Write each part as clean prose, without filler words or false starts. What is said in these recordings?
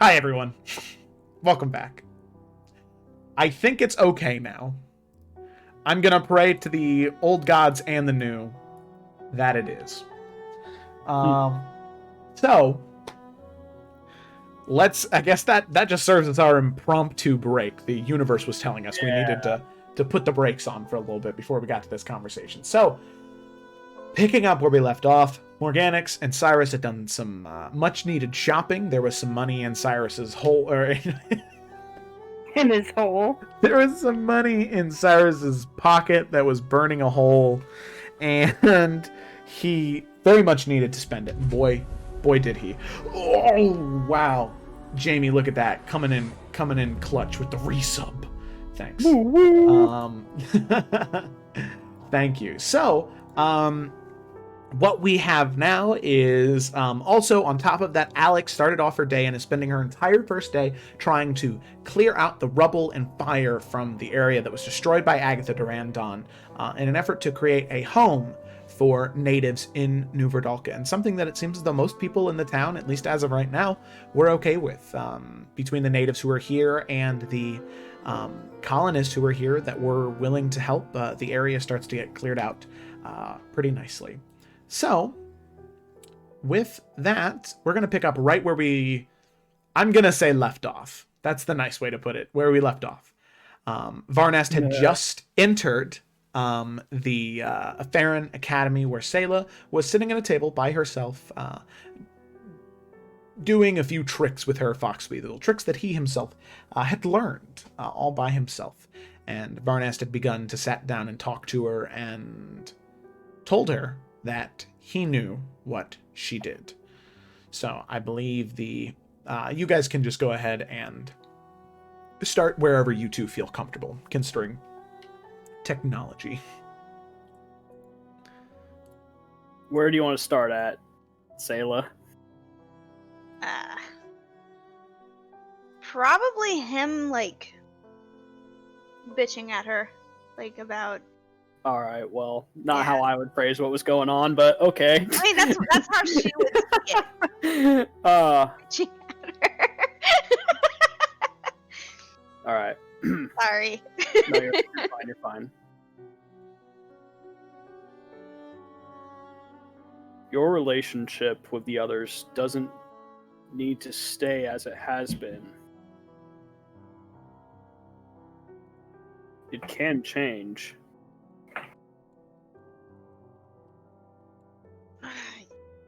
Hi, everyone. Welcome back. I think it's okay now. I'm gonna pray to the old gods and the new that it is. So let's. I guess that just serves as our impromptu break. The universe was telling us we needed to put the brakes on for a little bit before we got to this conversation. So, picking up where we left off, Morganix and Cyrus had done some much-needed shopping. There was some money in Cyrus's hole, or in his hole. There was some money in Cyrus's pocket that was burning a hole, and he very much needed to spend it. Boy, did he! Oh wow, Jamie, look at that, coming in clutch with the resub. Thanks. Thank you. So, what we have now is, also on top of that, Alex started off her day and is spending her entire first day trying to clear out the rubble and fire from the area that was destroyed by Agatha Durandon in an effort to create a home for natives in New Verdalca, and something that it seems as though most people in the town, at least as of right now, were okay with. Between the natives who are here and the colonists who are here that were willing to help, the area starts to get cleared out pretty nicely. So, with that, we're going to pick up right where I'm going to say left off. That's the nice way to put it, where we left off. Varnast had just entered the Efera Academy, where Sayla was sitting at a table by herself, doing a few tricks with her Foxby, little tricks that he himself had learned all by himself. And Varnast had begun to sit down and talk to her and told her that he knew what she did. So I believe you guys can just go ahead and start wherever you two feel comfortable, considering technology. Where do you want to start at, Sayla? Probably him, bitching at her, about... Alright, well, not how I would phrase what was going on, but okay. I mean, that's how she would see it. Bitching at her. Alright. Sorry. No, you're fine. Your relationship with the others doesn't need to stay as it has been. It can change.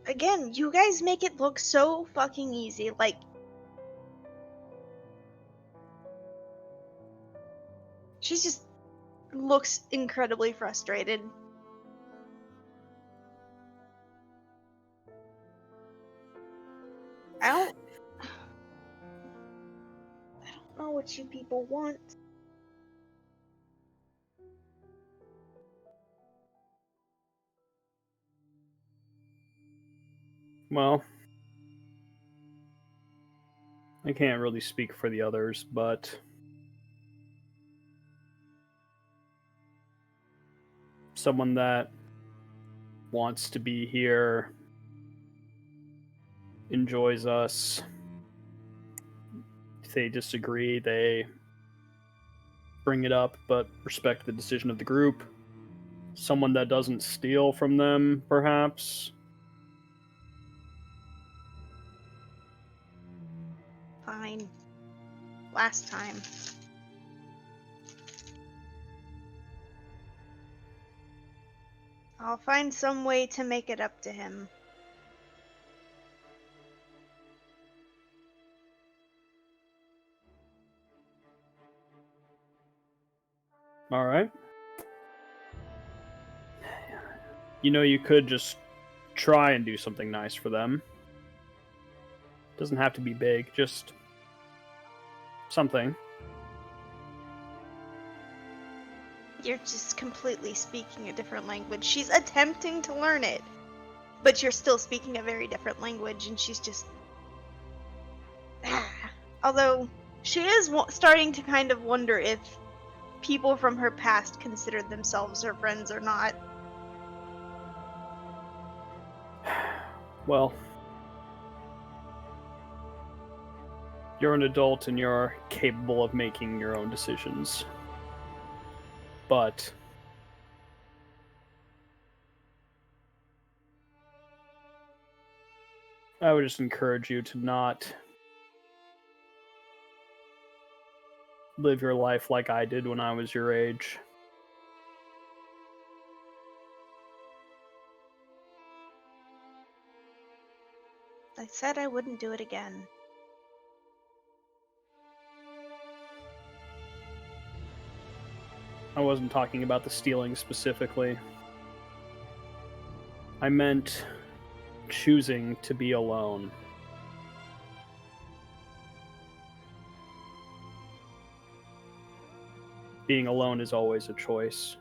Again, you guys make it look so fucking easy. She just looks incredibly frustrated. I don't know what you people want. Well, I can't really speak for the others, but someone that wants to be here, enjoys us. If they disagree, they bring it up, but respect the decision of the group. Someone that doesn't steal from them, perhaps. Fine. Last time. I'll find some way to make it up to him. All right. You could just try and do something nice for them. Doesn't have to be big, just something. You're just completely speaking a different language. She's attempting to learn it, but you're still speaking a very different language, and she's just... Although, she is starting to kind of wonder if people from her past considered themselves her friends or not. Well, You're an adult and you're capable of making your own decisions. But I would just encourage you to not live your life like I did when I was your age. I said I wouldn't do it again. I wasn't talking about the stealing specifically. I meant choosing to be alone. Being alone is always a choice.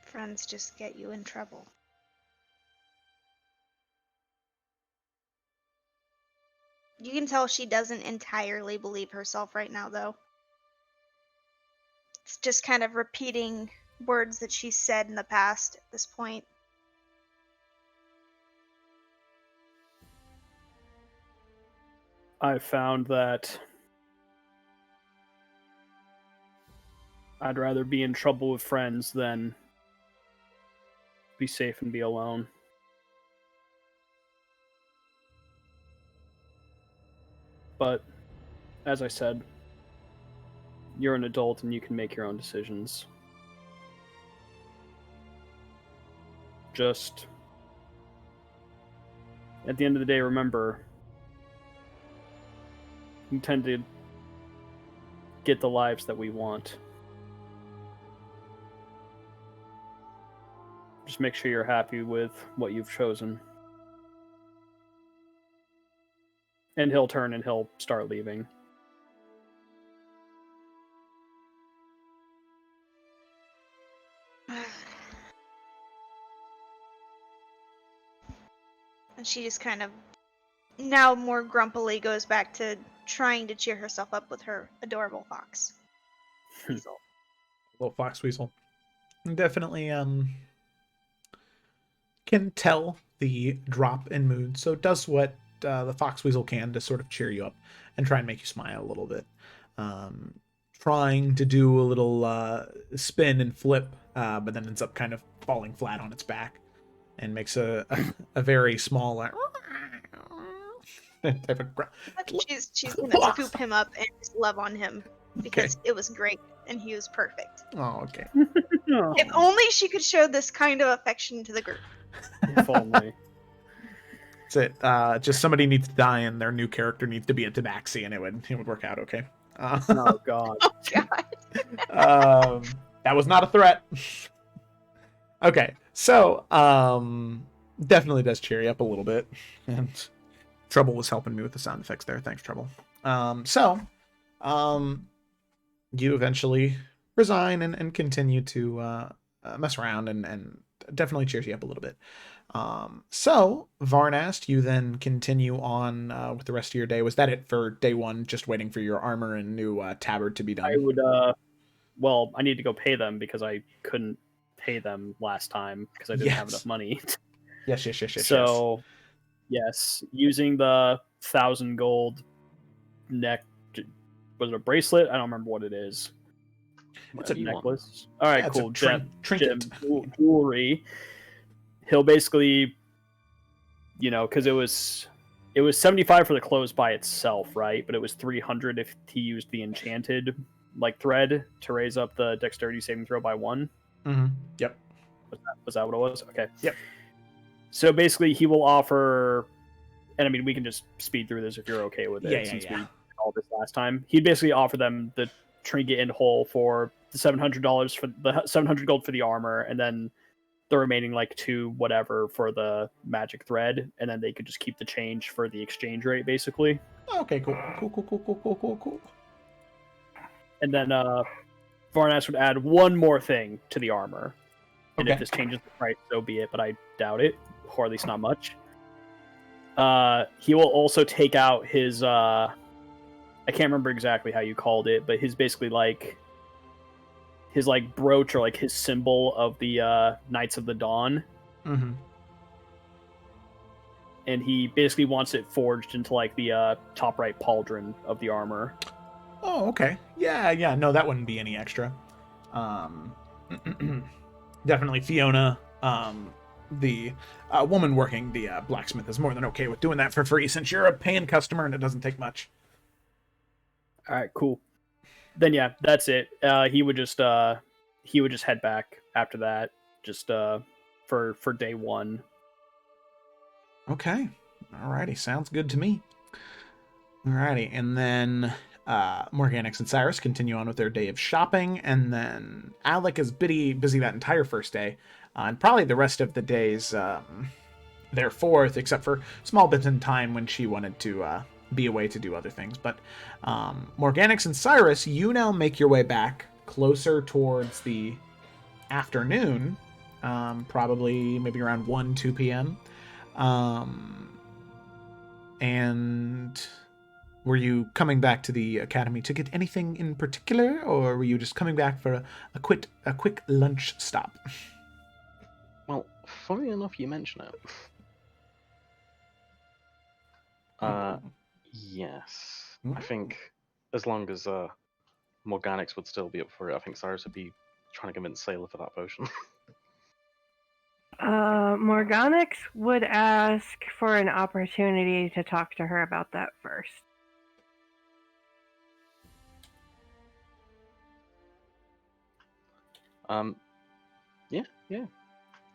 Friends just get you in trouble. You can tell she doesn't entirely believe herself right now, though. It's just kind of repeating words that she said in the past at this point. I found that I'd rather be in trouble with friends than be safe and be alone. But, as I said, you're an adult and you can make your own decisions. Just, at the end of the day, remember, we tend to get the lives that we want. Just make sure you're happy with what you've chosen. And he'll turn and he'll start leaving. And she just kind of, now more grumpily, goes back to trying to cheer herself up with her adorable fox. Weasel. Little fox weasel. Definitely can tell the drop in mood, so it does what the fox weasel can to sort of cheer you up and try and make you smile a little bit. Trying to do a little spin and flip, but then ends up kind of falling flat on its back and makes a very small type of She's gonna scoop him up and just love on him because it was great and he was perfect. Oh, okay. If only she could show this kind of affection to the group. If only. That's it. Just somebody needs to die and their new character needs to be a tabaxi and it would work out okay. Oh god. Oh god. That was not a threat. Okay, so definitely does cheer you up a little bit, and Trouble was helping me with the sound effects there. Thanks, Trouble. You eventually resign and continue to mess around and definitely cheers you up a little bit. So Varnast, you then continue on with the rest of your day. Was that it for day one? Just waiting for your armor and new tabard to be done? I would well, I need to go pay them because I couldn't pay them last time because I didn't have enough money. Yes. So yes, using the 1,000 gold neck, was it a bracelet? I don't remember what it is. It's a necklace. All right, cool. Trinket. Jewelry. He'll basically, because it was 75 for the clothes by itself, right? But it was 300 if he used the enchanted thread to raise up the dexterity saving throw by 1. Mm-hmm. Yep. Was that what it was? Okay. Yep. So basically, he will offer, and I mean, we can just speed through this if you're okay with it. Yeah. We did all this last time. He'd basically offer them the trinket in whole for the $700 for the 700 gold for the armor, and then the remaining 2 whatever for the magic thread, and then they could just keep the change for the exchange rate, basically. Okay, cool. And then Varnas would add one more thing to the armor. And if this changes the price, so be it, but I doubt it, or at least not much. He will also take out his I can't remember exactly how you called it, but his basically like his like brooch or like his symbol of the Knights of the Dawn. Mm-hmm. And he basically wants it forged into like the top right pauldron of the armor. Oh, okay. Yeah. No, that wouldn't be any extra. Definitely Fiona, the woman working the blacksmith, is more than okay with doing that for free since you're a paying customer and it doesn't take much. All right, cool. Then yeah, that's it. He would just head back after that, just for day one. Okay. Alrighty, sounds good to me. Alrighty, and then Morganix and Cyrus continue on with their day of shopping, and then Alec is busy that entire first day, and probably the rest of the days their fourth, except for small bits in time when she wanted to be away to do other things. But Morganix and Cyrus, you now make your way back closer towards the afternoon, probably maybe around 1-2 p.m. And were you coming back to the academy to get anything in particular, or were you just coming back for a quick lunch stop? Well, funny enough, you mention it. Yes. I think as long as Morganix would still be up for it, I think Cyrus would be trying to convince Sailor for that potion. Morganix would ask for an opportunity to talk to her about that first. Yeah.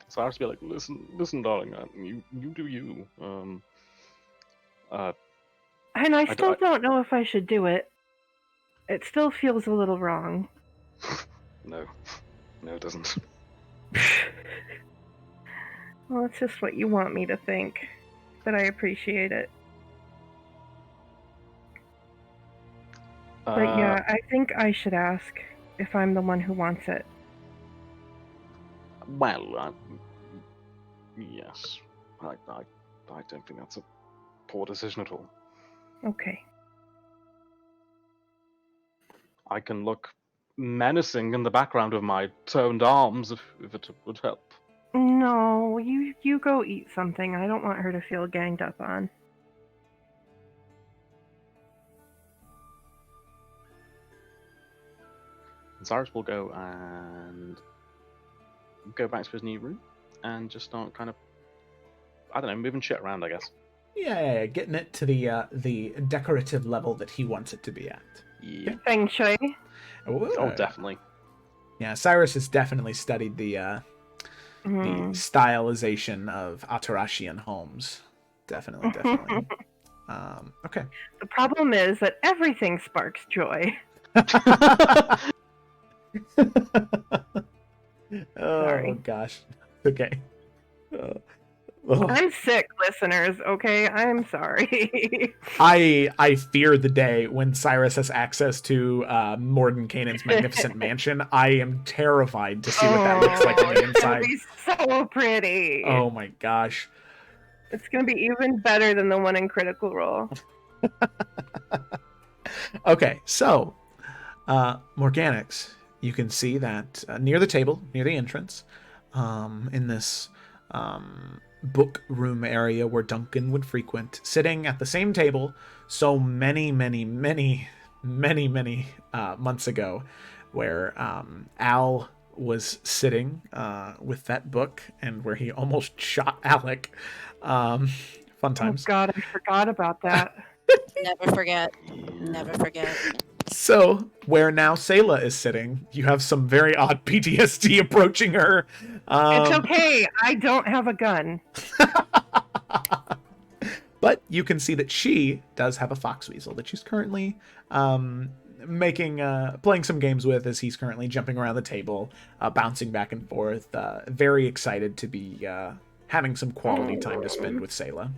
Cyrus would be like, listen, darling, you do you. And I still don't know if I should do it. It still feels a little wrong. No, it doesn't. Well, it's just what you want me to think, but I appreciate it. But yeah, I think I should ask if I'm the one who wants it. Well, yes. I don't think that's a poor decision at all. Okay. I can look menacing in the background of my toned arms if it would help. No, you go eat something. I don't want her to feel ganged up on. Cyrus will go back to his new room and just start kind of, I don't know, moving shit around, I guess. Yeah, getting it to the decorative level that he wants it to be at. Yeah. Feng Shui. Oh, definitely. Yeah, Cyrus has definitely studied the stylization of Atarashian homes. Definitely. Okay. The problem is that everything sparks joy. Oh gosh. Okay. I'm sick, listeners, okay? I'm sorry. I fear the day when Cyrus has access to Mordenkainen's magnificent mansion. I am terrified to see what that looks like on the inside. It's gonna be so pretty. Oh my gosh. It's gonna be even better than the one in Critical Role. Okay, so Morganix, you can see that near the table, near the entrance, in this book room area where Duncan would frequent, sitting at the same table so many months ago, where Al was sitting with that book and where he almost shot Alec. Fun times. Oh god, I forgot about that. Never forget. So, where now Sayla is sitting, you have some very odd PTSD approaching her. It's okay, I don't have a gun. But you can see that she does have a fox weasel that she's currently playing some games with, as he's currently jumping around the table, bouncing back and forth, very excited to be having some quality time to spend with Sayla.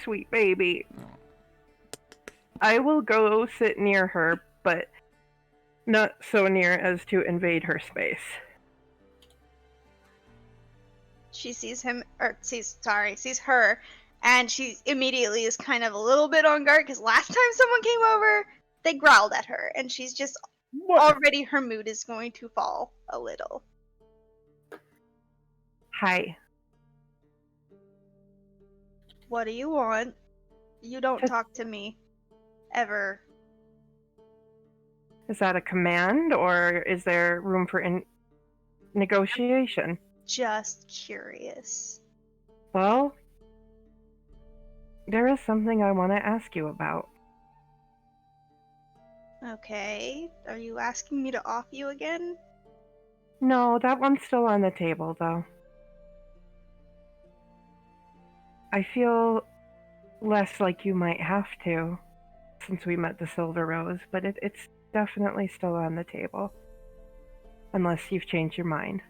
Sweet baby. I will go sit near her, but not so near as to invade her space. She sees her, and she immediately is kind of a little bit on guard because last time someone came over, They growled at her, and she's just already her mood is going to fall a little. Hi. What do you want? You don't talk to me. Ever. Is that a command, or is there room for negotiation? Just curious. Well, there is something I want to ask you about. Okay. Are you asking me to off you again? No, that one's still on the table, though. I feel less like you might have to, since we met the Silver Rose, but it's definitely still on the table. Unless you've changed your mind.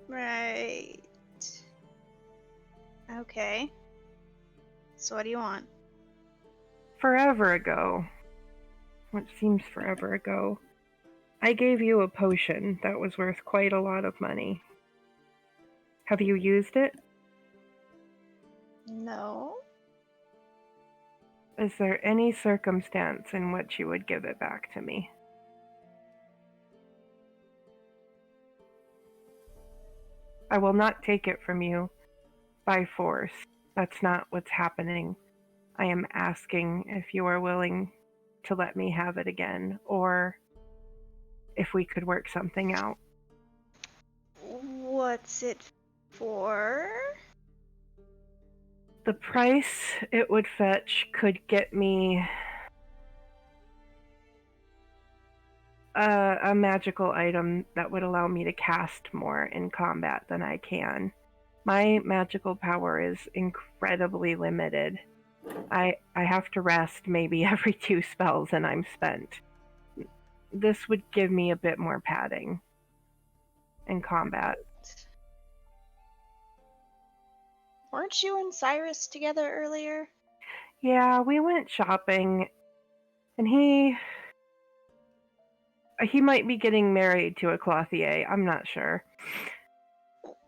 Right. Okay. So what do you want? Forever ago, what seems forever ago, I gave you a potion that was worth quite a lot of money. Have you used it? No. Is there any circumstance in which you would give it back to me? I will not take it from you by force. That's not what's happening. I am asking if you are willing to let me have it again, or if we could work something out. What's it for? The price it would fetch could get me a magical item that would allow me to cast more in combat than I can. My magical power is incredibly limited. I have to rest maybe every 2 spells and I'm spent. This would give me a bit more padding in combat. Weren't you and Cyrus together earlier? Yeah, we went shopping, and he might be getting married to a clothier. I'm not sure.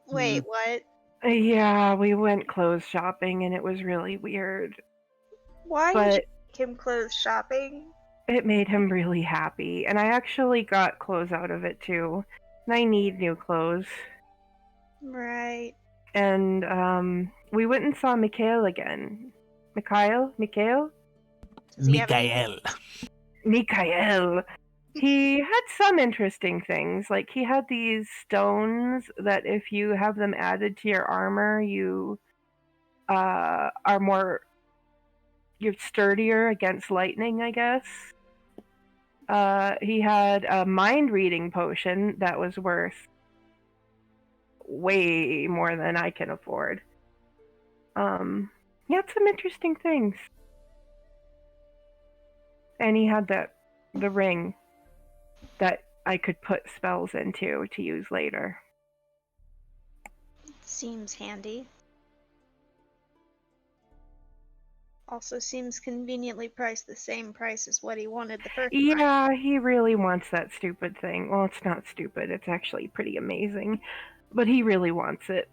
Wait, what? Yeah, we went clothes shopping, and it was really weird. Why But did you make him clothes shopping? it made him really happy, and I actually got clothes out of it too. And I need new clothes. Right. And we went and saw Mikhail again. Mikhail? Does he have any- Mikhail. He had some interesting things. Like, he had these stones that if you have them added to your armor, you you're sturdier against lightning, I guess. He had a mind reading potion that was worth way more than I can afford. He had some interesting things. And he had the ring that I could put spells into to use later. Seems handy. Also seems conveniently priced the same price as what he wanted the first time. Yeah, he really wants that stupid thing. Well, it's not stupid. It's actually pretty amazing. But he really wants it.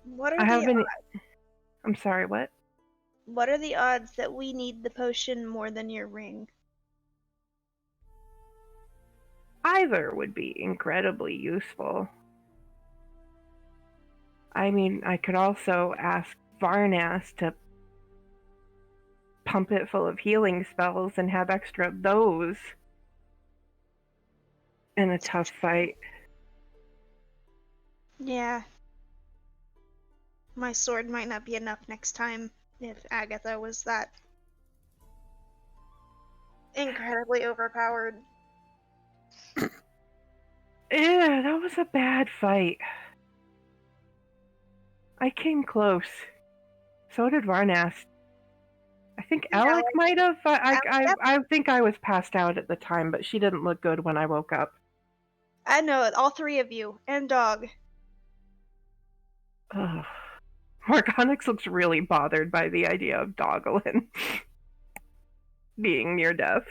What are the odds? I'm sorry, what? What are the odds that we need the potion more than your ring? Either would be incredibly useful. I mean, I could also ask Varnas to pump it full of healing spells and have extra of those in a tough fight. Yeah. My sword might not be enough next time if Agatha was that incredibly overpowered. Yeah, that was a bad fight. I came close. So did Varnas. I think Yeah, Alec might have. Yep. I think I was passed out at the time, but she didn't look good when I woke up. I know it, all 3 of you, and dog. Ugh. Morganix looks really bothered by the idea of Dogalin being near death.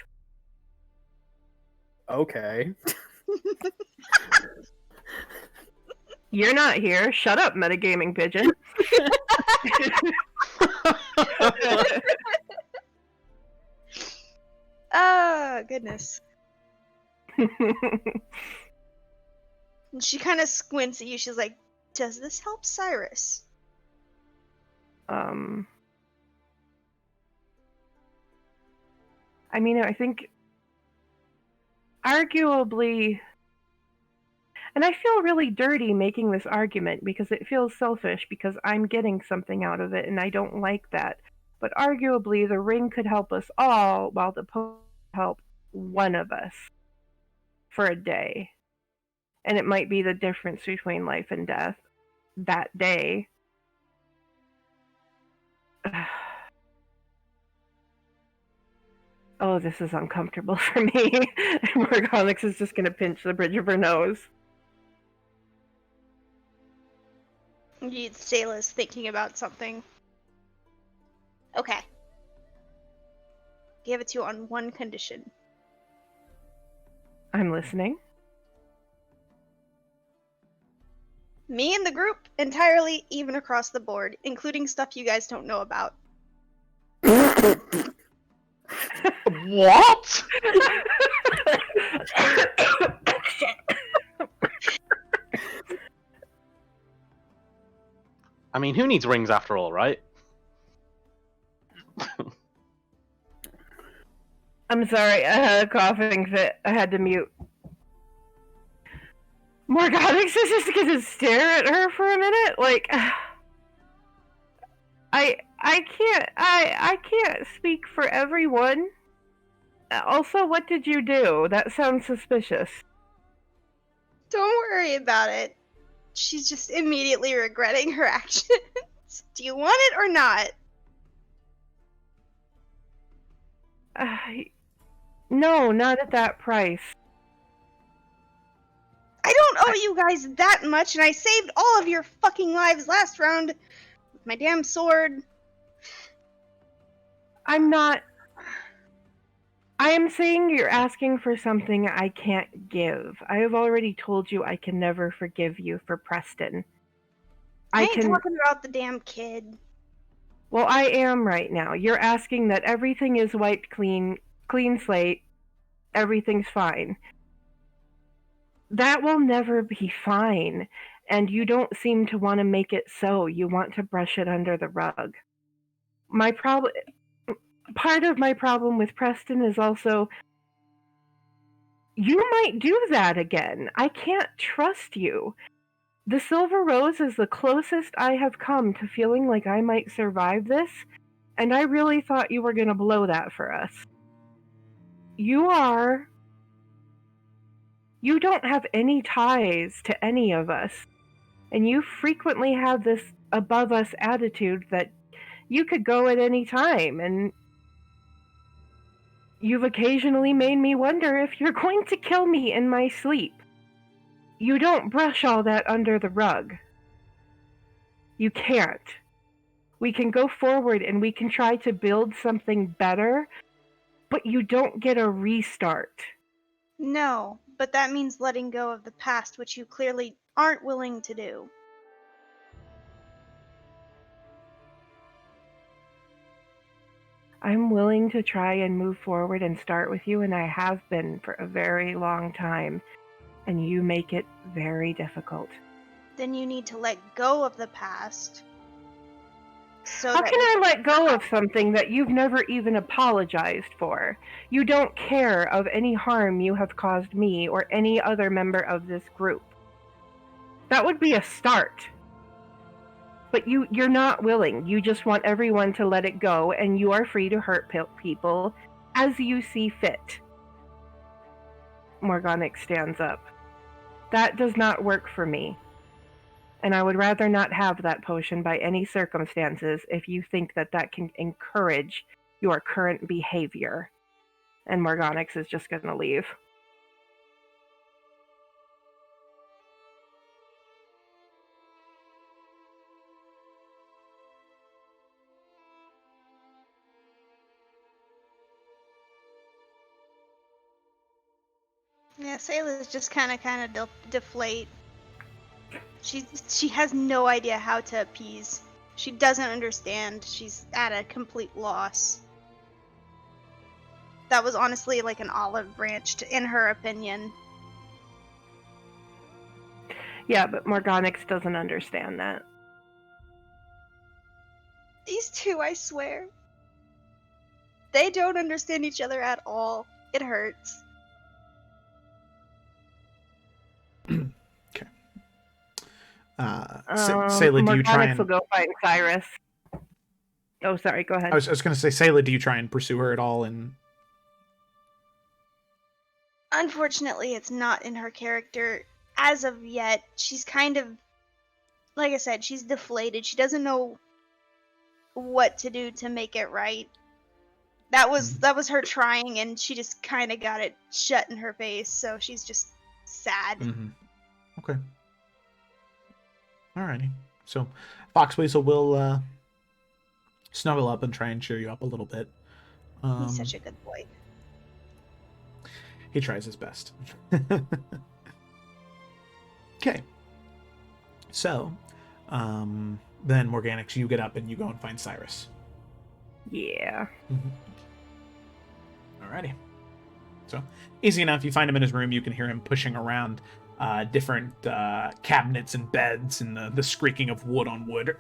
Okay. You're not here. Shut up, metagaming pigeon. Oh, goodness. And she kind of squints at you. She's like, does this help Cyrus? I mean, I think arguably, and I feel really dirty making this argument because it feels selfish because I'm getting something out of it and I don't like that. But arguably, the ring could help us all while the potion help one of us for a day. And it might be the difference between life and death that day. Oh, this is uncomfortable for me. Morganix is just going to pinch the bridge of her nose. Sayla's thinking about something. Okay. Give it to you on one condition. I'm listening. Me and the group entirely, even across the board, including stuff you guys don't know about. What? I mean, who needs rings after all, right? I'm sorry, I had a coughing fit. I had to mute. Morganix is just gonna stare at her for a minute, like I can't speak for everyone. Also, what did you do? That sounds suspicious. Don't worry about it. She's just immediately regretting her actions. Do you want it or not? No, not at that price. I don't owe you guys that much, and I saved all of your fucking lives last round with my damn sword. I am saying you're asking for something I can't give. I have already told you I can never forgive you for Preston. I ain't talking about the damn kid. Well, I am right now. You're asking that everything is wiped clean slate, everything's fine. That will never be fine, and you don't seem to want to make it so. You want to brush it under the rug. Part of my problem with Preston is also, you might do that again. I can't trust you. The Silver Rose is the closest I have come to feeling like I might survive this, and I really thought you were going to blow that for us. You don't have any ties to any of us, and you frequently have this above us attitude that you could go at any time, and you've occasionally made me wonder if you're going to kill me in my sleep. You don't brush all that under the rug. You can't. We can go forward and we can try to build something better, but you don't get a restart. No, but that means letting go of the past, which you clearly aren't willing to do. I'm willing to try and move forward and start with you, and I have been for a very long time, and you make it very difficult. Then you need to let go of the past. How can I let go of something that you've never even apologized for? You don't care of any harm you have caused me or any other member of this group. That would be a start. But you're not willing. You just want everyone to let it go, and you are free to hurt people as you see fit. Morganix stands up. That does not work for me. And I would rather not have that potion by any circumstances if you think that that can encourage your current behavior. And Morganix is just going to leave. Yeah, Sayla's just kind of deflate. She has no idea how to appease. She doesn't understand. She's at a complete loss. That was honestly like an olive branch, in her opinion. Yeah, but Morganix doesn't understand that. These two, I swear. They don't understand each other at all. It hurts. Okay. Sayla, do you try Morganix and... will go find Cyrus. Oh, sorry, go ahead. I was going to say, Sayla, do you try and pursue her at all? And Unfortunately, it's not in her character as of yet. She's kind of, like I said, she's deflated. She doesn't know what to do to make it right. That was her trying, and she just kind of got it shut in her face. So she's just sad. Mm-hmm. Okay. Alrighty. So Foxweasel will snuggle up and try and cheer you up a little bit. He's such a good boy. He tries his best. Okay. So, then Morganix, you get up and you go and find Cyrus. Yeah. Alrighty. So, easy enough. You find him in his room. You can hear him pushing around different cabinets and beds and the squeaking of wood on wood.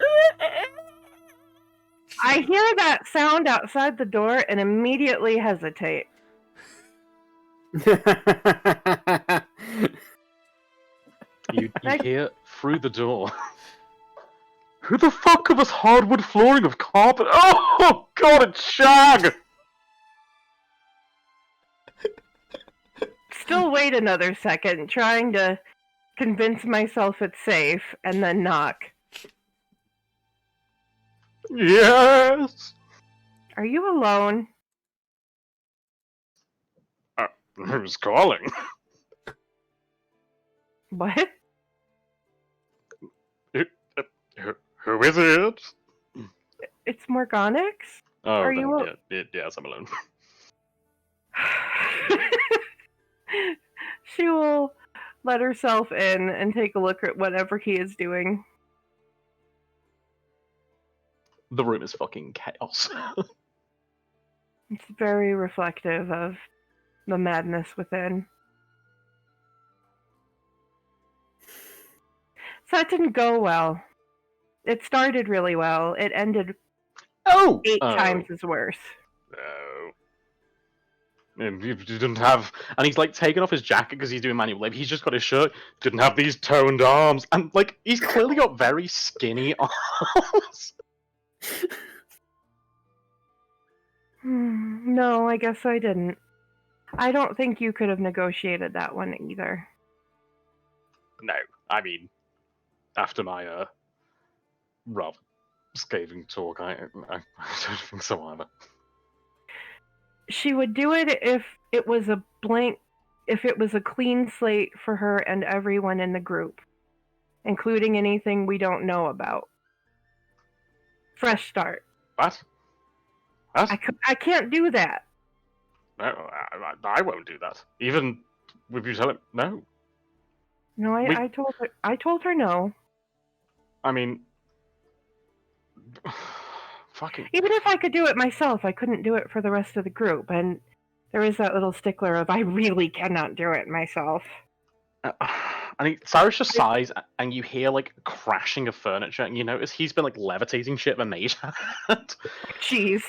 I hear that sound outside the door and immediately hesitate. You hear through the door. Who the fuck covered this hardwood flooring of carpet? Oh god, it's Shag! Still wait another second, trying to convince myself it's safe, and then knock. Yes! Are you alone? Who's calling? What? Who is it? It's Morganix? Oh, Are you yes, I'm alone. She will let herself in and take a look at whatever he is doing. The room is fucking chaos. It's very reflective of the madness within. So that didn't go well. It started really well. It ended 8 times as worse. No. And you didn't have... And he's, like, taking off his jacket because he's doing manual labor. He's just got his shirt. Didn't have these toned arms. And, like, he's clearly got very skinny arms. No, I guess I didn't. I don't think you could have negotiated that one either. No, I mean, after my rather scathing talk, I don't think so either. She would do it if it was a clean slate for her and everyone in the group, including anything we don't know about. Fresh start. What? I can't do that. No, I won't do that. Even if you tell him no. No, I told her no. I mean, fucking. Even if I could do it myself, I couldn't do it for the rest of the group. And there is that little stickler of I really cannot do it myself. And Cyrus just sighs, and you hear like crashing of furniture, and you notice he's been like levitating shit the mage had. Jeez.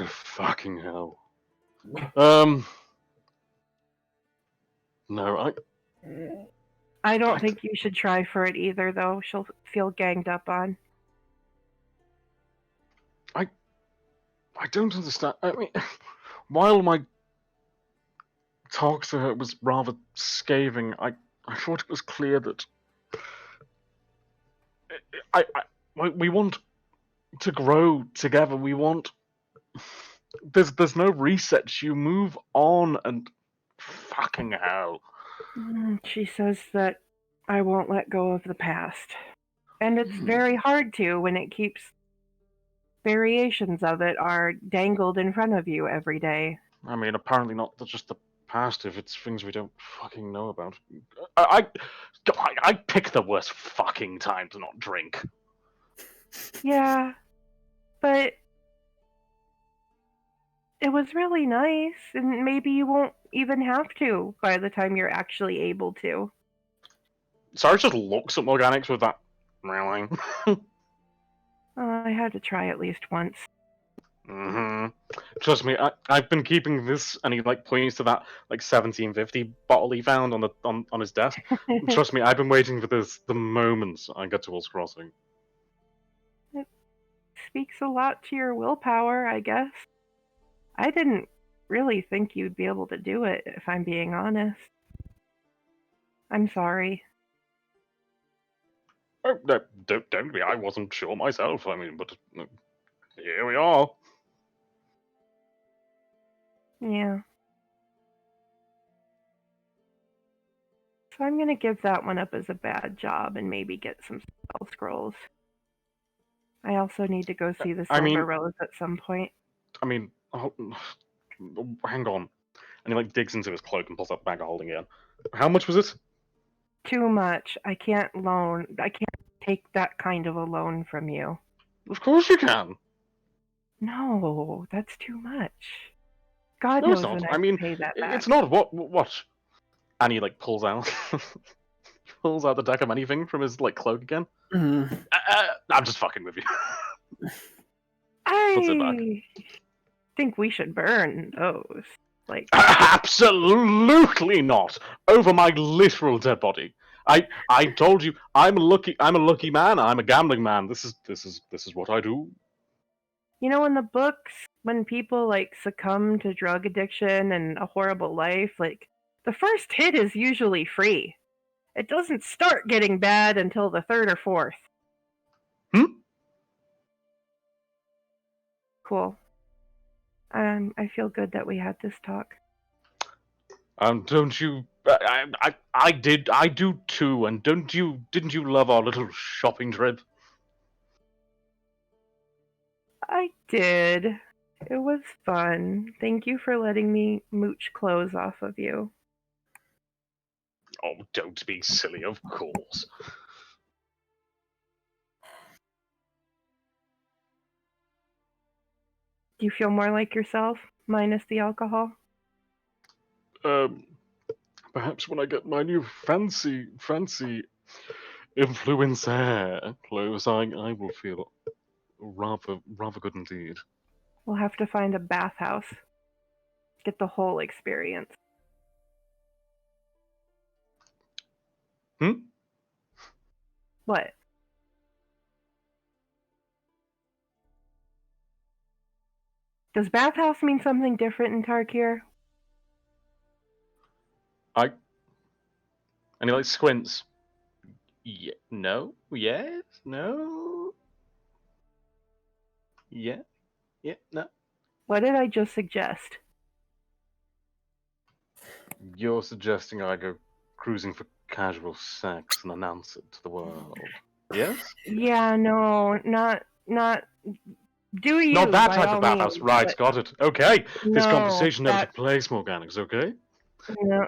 Fucking hell. No, I don't think you should try for it either, though. She'll feel ganged up on. I don't understand. I mean, while my talk to her was rather scathing, I thought it was clear that we want to grow together. We want. There's no reset. You move on, and fucking hell. She says that I won't let go of the past. And it's very hard to when it keeps variations of it are dangled in front of you every day. I mean, apparently not just the past, if it's things we don't fucking know about. I pick the worst fucking time to not drink. Yeah, but It was really nice, and maybe you won't even have to by the time you're actually able to. Sarge just looks at Morganix with that really. I had to try at least once. Trust me, I've been keeping this, and he like points to that like 1750 bottle he found on his desk. Trust me, I've been waiting for this the moment I get to Wolf's Crossing. It speaks a lot to your willpower, I guess. I didn't really think you'd be able to do it, if I'm being honest. I'm sorry. Oh, no, don't be. I wasn't sure myself. I mean, but here we are. Yeah. So I'm gonna give that one up as a bad job and maybe get some spell scrolls. I also need to go see the Silver Rose at some point. I mean, hang on. And he like digs into his cloak and pulls out the bag of holding again. How much was it? Too much. I can't take that kind of a loan from you. Of course you can. No, that's too much. God No, knows it's not. when I mean, pay that back. it's not. What? And he like pulls out the deck of anything from his like cloak again. I'm just fucking with you. Puts it back. I think we should burn those. Like Absolutely not. Over my literal dead body. I told you I'm a lucky man. I'm a gambling man. This is what I do. You know, in the books, when people like succumb to drug addiction and a horrible life, like the first hit is usually free. It doesn't start getting bad until the third or fourth. Cool. I feel good that we had this talk. Don't you? I do too. And didn't you love our little shopping trip? I did. It was fun. Thank you for letting me mooch clothes off of you. Oh, don't be silly, of course. Do you feel more like yourself, minus the alcohol? Perhaps when I get my new fancy influencer clothes, I will feel rather good indeed. We'll have to find a bathhouse. Get the whole experience. What? Does bathhouse mean something different in Tarkir? And he like squints. Yeah, no, yes, no. Yeah, no. What did I just suggest? You're suggesting I go cruising for casual sex and announce it to the world. Yes? Yeah, no, not do you? Not that by type all of bathhouse. means, Right, but got it. Okay. This no, conversation never took place, Morganix, okay? No.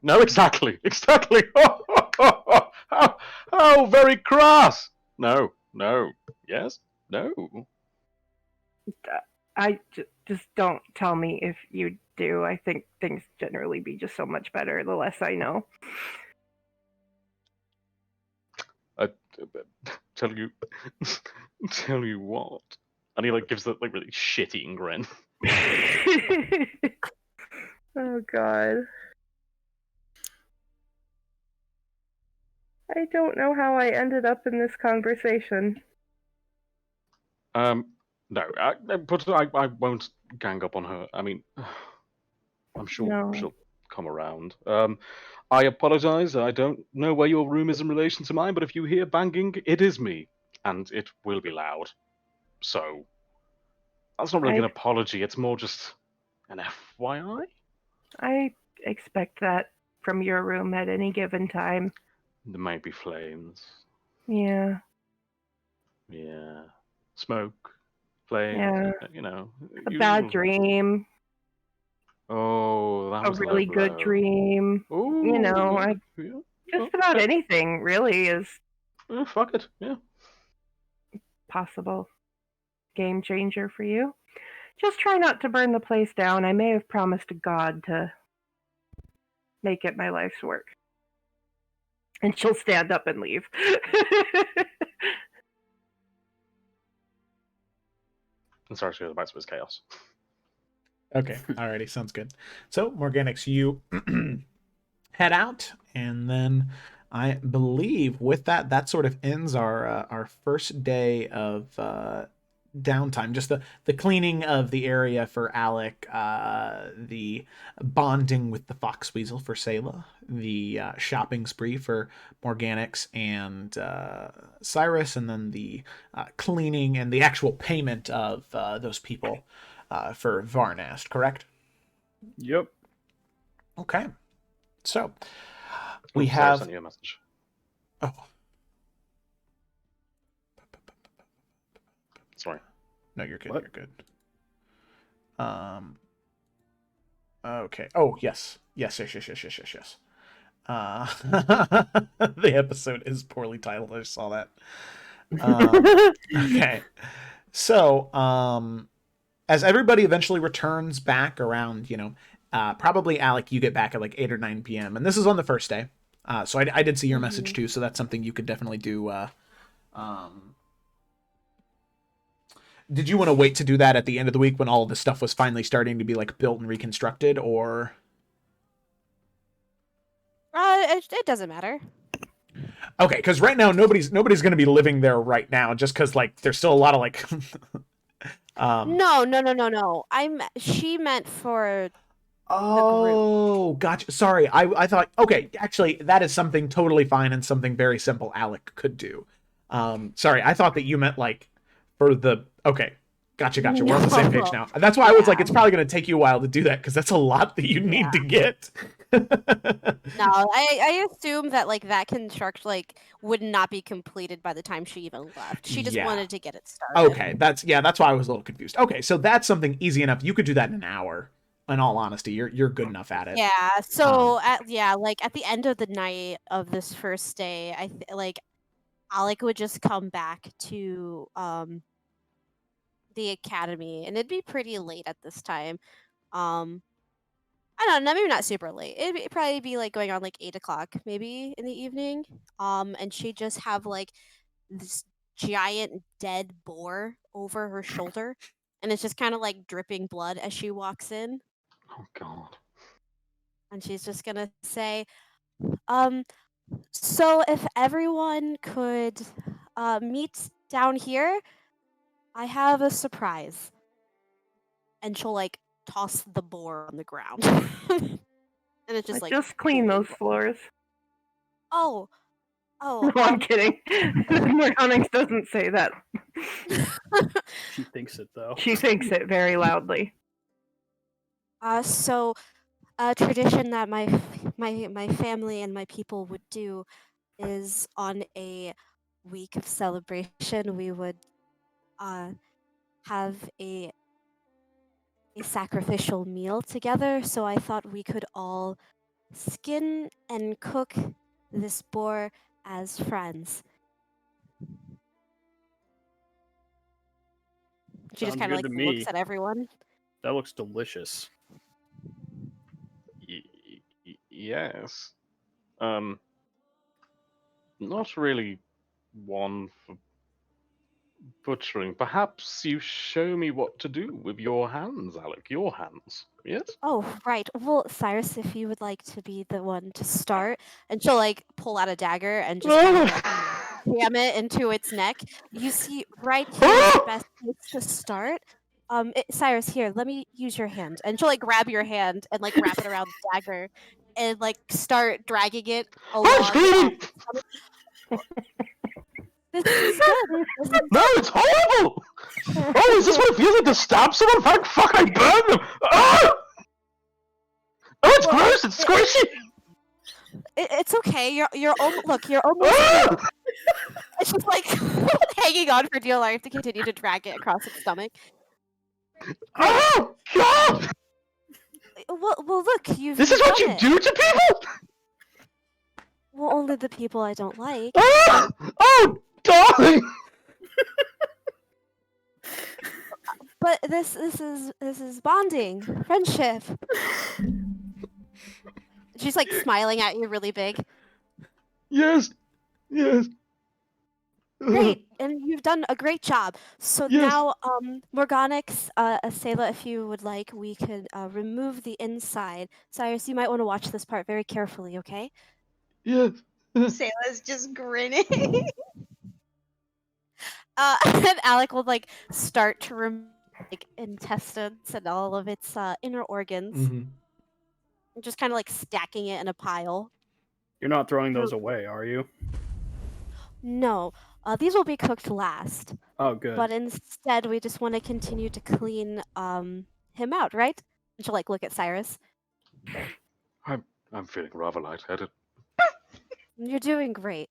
No, exactly. Oh, very crass. No, yes, no. Just don't tell me if you do. I think things generally be just so much better the less I know. Tell you what. And he like gives that like really shit-eating grin. Oh god. I don't know how I ended up in this conversation. No, but I won't gang up on her. I mean, I'm sure she'll come around. I apologize. I don't know where your room is in relation to mine, but if you hear banging, it is me, and it will be loud. So that's not really an apology. It's more just an FYI. I expect that from your room at any given time. There might be flames. Yeah. Smoke, flames. Yeah. You know. A bad dream. Oh, that was a really good dream. Ooh, You know, Just about anything really is Fuck it. Yeah. possible game changer for you. Just try not to burn the place down. I may have promised to God to make it my life's work. And she'll stand up and leave. And sorry to go back to his chaos. Okay, alrighty, sounds good. So, Morganix, you head out, and then I believe with that, that sort of ends our first day of downtime. Just the cleaning of the area for Alec, the bonding with the fox weasel for Sayla, the shopping spree for Morganix and Cyrus, and then the cleaning and the actual payment of those people for Varnast, correct? Yep. Okay. So we Sarah have. sent you a message. Oh, Sorry. no, you're good. What? You're good. Okay. Oh, yes. Yes. The episode is poorly titled. I just saw that. Okay. So, as everybody eventually returns back around, probably Alec, you get back at like 8 or 9 p.m. And this is on the first day. So I did see your message too. So that's something you could definitely do. Did you want to wait to do that at the end of the week when all of this stuff was finally starting to be like built and reconstructed, or? It doesn't matter. Okay, because right now nobody's going to be living there right now, just because like there's still a lot of like. No. She meant for. Oh, gotcha. Sorry, I thought. Okay, actually, that is something totally fine and something very simple Alec could do. Sorry, I thought that you meant like for the. Okay, gotcha. We're on the same page now. That's why I was like, it's probably going to take you a while to do that because that's a lot that you need to get. No, I assume that like that construct like would not be completed by the time she even left. She just wanted to get it started. Okay, that's why I was a little confused. Okay, so that's something easy enough. You could do that in an hour. In all honesty, you're good enough at it. Yeah. So at the end of the night of this first day, Alec would just come back to the academy, and it'd be pretty late at this time. I don't know, maybe not super late. It'd probably be like going on like 8 o'clock, maybe in the evening. And she'd just have like this giant dead boar over her shoulder, and it's just kind of like dripping blood as she walks in. Oh God. And she's just gonna say, so if everyone could meet down here, I have a surprise. And she'll like toss the boar on the ground. And it's just like just clean those floors. Oh. No, I'm kidding. Morganix doesn't say that. She thinks it though. She thinks it very loudly. So a tradition that my family and my people would do is on a week of celebration we would have a sacrificial meal together. So I thought we could all skin and cook this boar as friends. She just kind of like looks at everyone. That looks delicious. Yes. Not really one for butchering. Perhaps you show me what to do with your hands, Alec. Your hands. Yes? Oh, right. Well, Cyrus, if you would like to be the one to start, and she'll like pull out a dagger and just kind of, like, jam it into its neck. You see, right here is the best place to start. Cyrus, here, let me use your hand, and she'll like grab your hand and like wrap it around the dagger, and like start dragging it along. This is good. No, it's horrible! Oh, is this what it feels like to stab someone? Fuck, I burned them! Oh! Oh, it's gross, it's squishy! It's okay. You're almost. It's just like hanging on for dear life to continue to drag it across its stomach. Oh, God! Well, look, you've. This is what you do to people? Well, only the people I don't like. Ah! Oh, darling! But this is bonding, friendship. She's like smiling at you really big. Yes, yes. Great, and you've done a great job. So Yes. now, Morganix, Asela, if you would like, we could remove the inside. Cyrus, you might want to watch this part very carefully, okay? Yes. Sayla's just grinning. And Alec will like start to remove like intestines and all of its inner organs, Mhm. just kind of like stacking it in a pile. You're not throwing those away, are you? No, these will be cooked last. Oh, good. But instead, we just want to continue to clean him out, right? And she'll like look at Cyrus. I'm feeling rather lightheaded. You're doing great.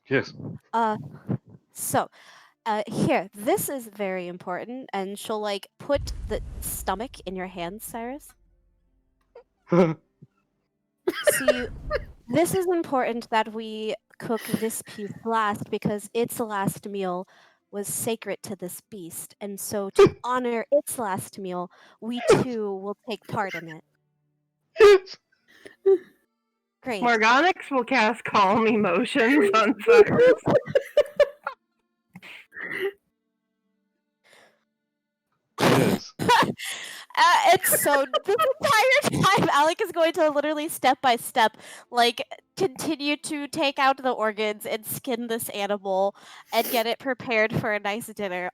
Yes. So, here, this is very important, and she'll like put the stomach in your hands, Cyrus. See, this is important that we cook this piece last because its last meal was sacred to this beast, and so to honor its last meal, we too will take part in it. Yes. Great. Morganix will cast Calm Emotions on Cyrus. Yes. It's so this entire time Alec is going to literally step by step like continue to take out the organs and skin this animal and get it prepared for a nice dinner.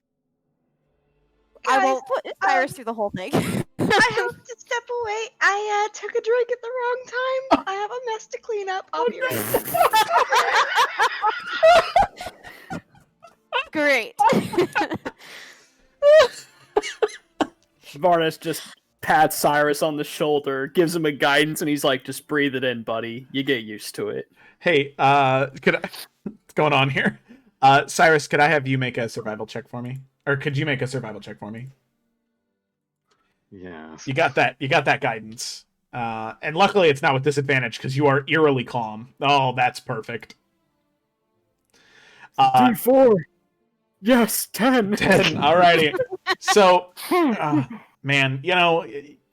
I Guys, won't put Cyrus through the whole thing. I have to step away. I took a drink at the wrong time. I have a mess to clean up. I'll be right back. Great. Varnis just pats Cyrus on the shoulder, gives him a guidance, and he's like, just breathe it in, buddy. You get used to it. Hey, what's going on here? Cyrus, could I have you make a survival check for me? Or could you make a survival check for me? Yes. You got that guidance. And luckily it's not with disadvantage because you are eerily calm. Oh, that's perfect. D4. Yes, 10. 10. Alrighty. So, man, you know,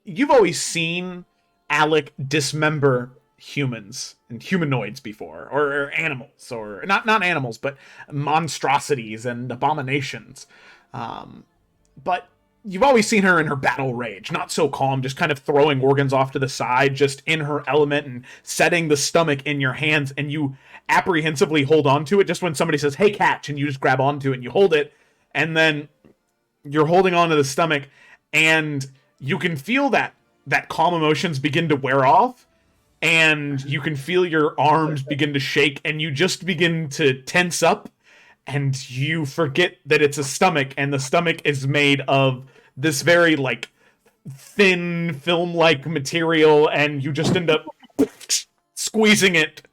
you've always seen Alec dismember humans and humanoids before, or animals, or not animals, but monstrosities and abominations. But you've always seen her in her battle rage, not so calm, just kind of throwing organs off to the side, just in her element and setting the stomach in your hands, and you apprehensively hold on to it just when somebody says, hey, catch, and you just grab onto it and you hold it, and then you're holding on to the stomach, and you can feel that calm emotions begin to wear off, and you can feel your arms begin to shake, and you just begin to tense up, and you forget that it's a stomach, and the stomach is made of this very, like, thin, film-like material, and you just end up squeezing it,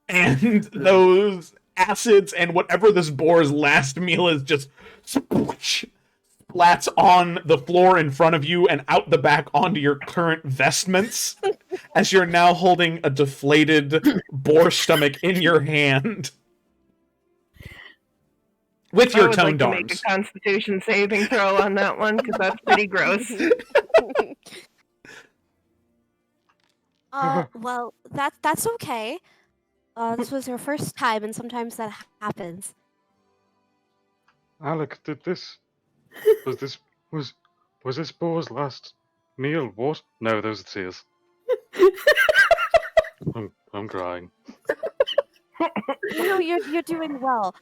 and those acids and whatever this boar's last meal is just splats on the floor in front of you and out the back onto your current vestments as you're now holding a deflated boar stomach in your hand. With your toned I would like to arms. make a Constitution saving throw on that one because that's pretty gross. Well, that's okay. This was your first time, and sometimes that happens. Alec, was this boar's last meal? What? No, those are tears. I'm crying. No, you're doing well.